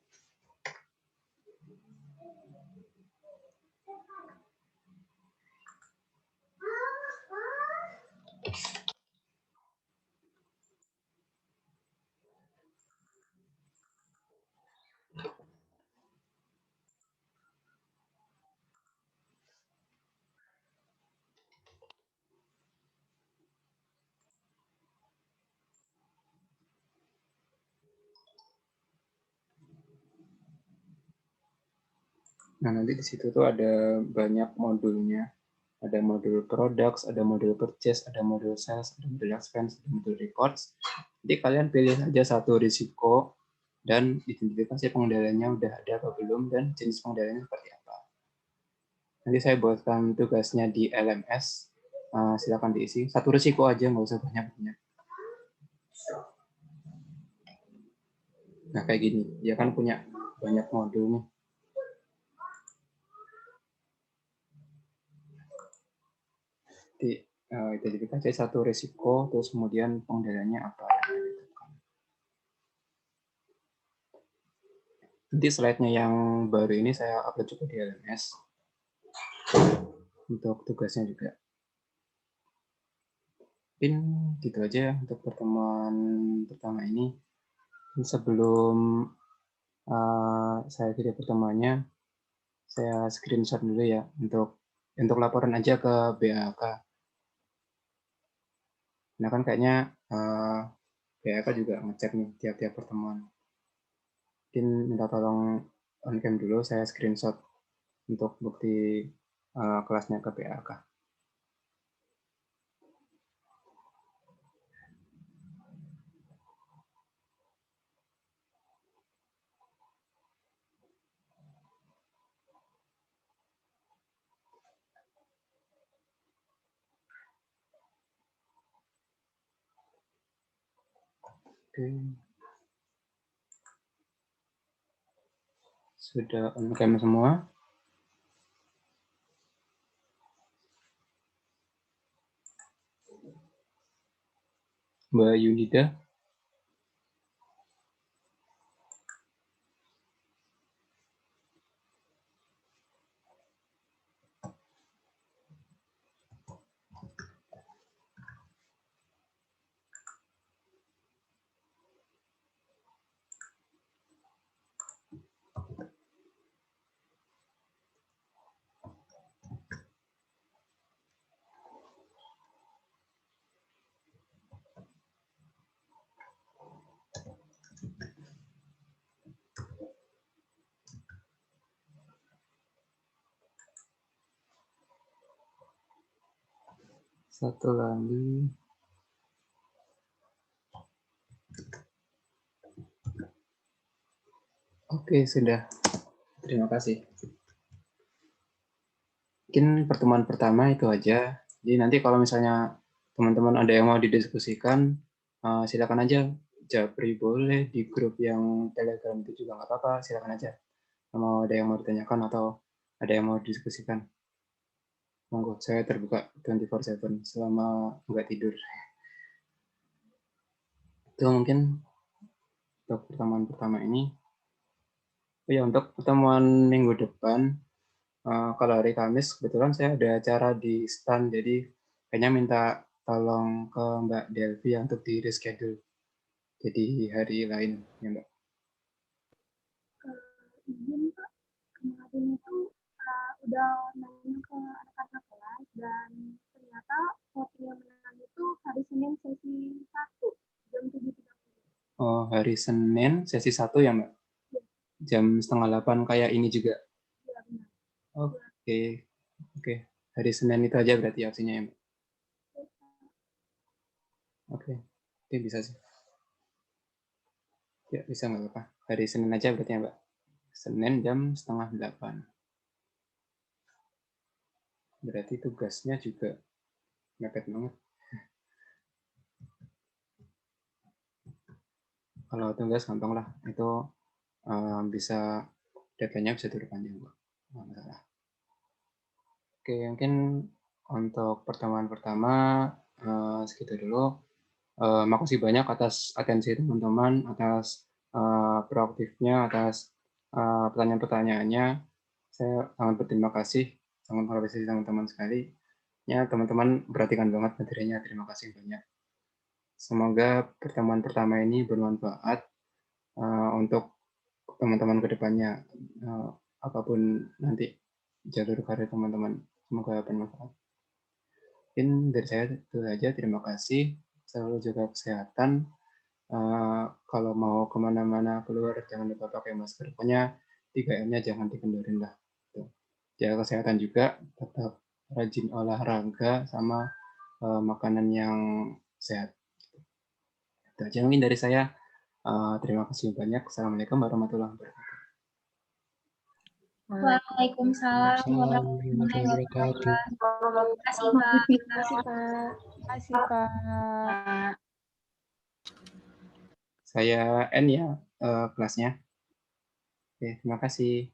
Nah, nanti di situ tuh ada banyak modulnya. Ada modul products, ada modul purchase, ada modul sales, ada modul expense, ada modul records. Jadi kalian pilih saja satu risiko dan identifikasi pengendaliannya udah ada apa belum dan jenis pengendaliannya seperti apa. Nanti saya buatkan tugasnya di LMS. Silakan diisi. Satu risiko aja, nggak usah banyak-banyak. Nah, kayak gini. Dia kan punya banyak modul nih. Di identifikasi satu risiko, terus kemudian pengendaliannya apa. Nanti slide-nya yang baru ini saya upload juga di LMS. Untuk tugasnya juga. Mungkin gitu aja untuk pertemuan pertama ini. Sebelum saya video pertemuannya, saya screenshot dulu ya untuk laporan aja ke BAK. Nah kan kayaknya BAK juga ngecek nih tiap-tiap pertemuan. Mungkin minta tolong on cam dulu, saya screenshot untuk bukti kelasnya ke BAK. Oke. Sudah on cam semua. Mbak Yunida. Satu lagi. Oke, sudah. Terima kasih. Mungkin pertemuan pertama itu aja. Jadi nanti kalau misalnya teman-teman ada yang mau didiskusikan, silakan aja. Japri boleh, di grup yang Telegram itu juga nggak apa-apa, silakan aja. Mau ada yang mau ditanyakan atau ada yang mau didiskusikan. Monggo, saya terbuka 24/7 selama nggak tidur. Itu mungkin untuk pertemuan pertama ini. Ya, untuk pertemuan minggu depan, kalau hari Kamis kebetulan saya ada acara di STAN, jadi kayaknya minta tolong ke Mbak Delvi untuk di reschedule jadi hari lain ya Mbak. Izin Pak, kemarin itu udah nanya ke anak-anak kelas dan ternyata voting yang menang itu hari Senin sesi 1 jam 7.30. Oh, hari Senin sesi 1 ya Mbak? Ya. Jam 7:30 kayak ini juga? Ya, benar. Oke. Hari Senin itu aja berarti opsinya ya Mbak? Oke, bisa sih. Ya, bisa nggak apa-apa. Hari Senin aja berarti ya Mbak? Senin jam 7:30. Berarti tugasnya juga mepet banget. Kalau tugas gampang lah, itu bisa deadline-nya bisa panjang, Mbak. Nggak masalah. Oke, mungkin untuk pertemuan pertama segitu dulu. Makasih banyak atas atensi teman-teman, atas proaktifnya, atas pertanyaan-pertanyaannya. Saya sangat berterima kasih, sangat mengapresiasi teman-teman sekali. Ya, teman-teman perhatikan banget materinya. Terima kasih banyak. Semoga pertemuan pertama ini bermanfaat untuk teman-teman ke depannya. Apapun nanti jalur karir teman-teman. Semoga bermanfaat. Mungkin dari saya itu saja. Terima kasih. Selalu jaga kesehatan. Kalau mau kemana-mana keluar, jangan lupa pakai masker. Pokoknya 3M-nya jangan dikendorin lah. jaga kesehatan juga, tetap rajin olahraga sama makanan yang sehat. Itu aja mungkin dari saya. Terima kasih banyak. Assalamualaikum warahmatullahi wabarakatuh. Waalaikumsalam warahmatullahi wabarakatuh. Terima kasih, Pak. Terima kasih, Pak. Terima kasih, Pak. Saya N ya kelasnya. Oke, terima kasih.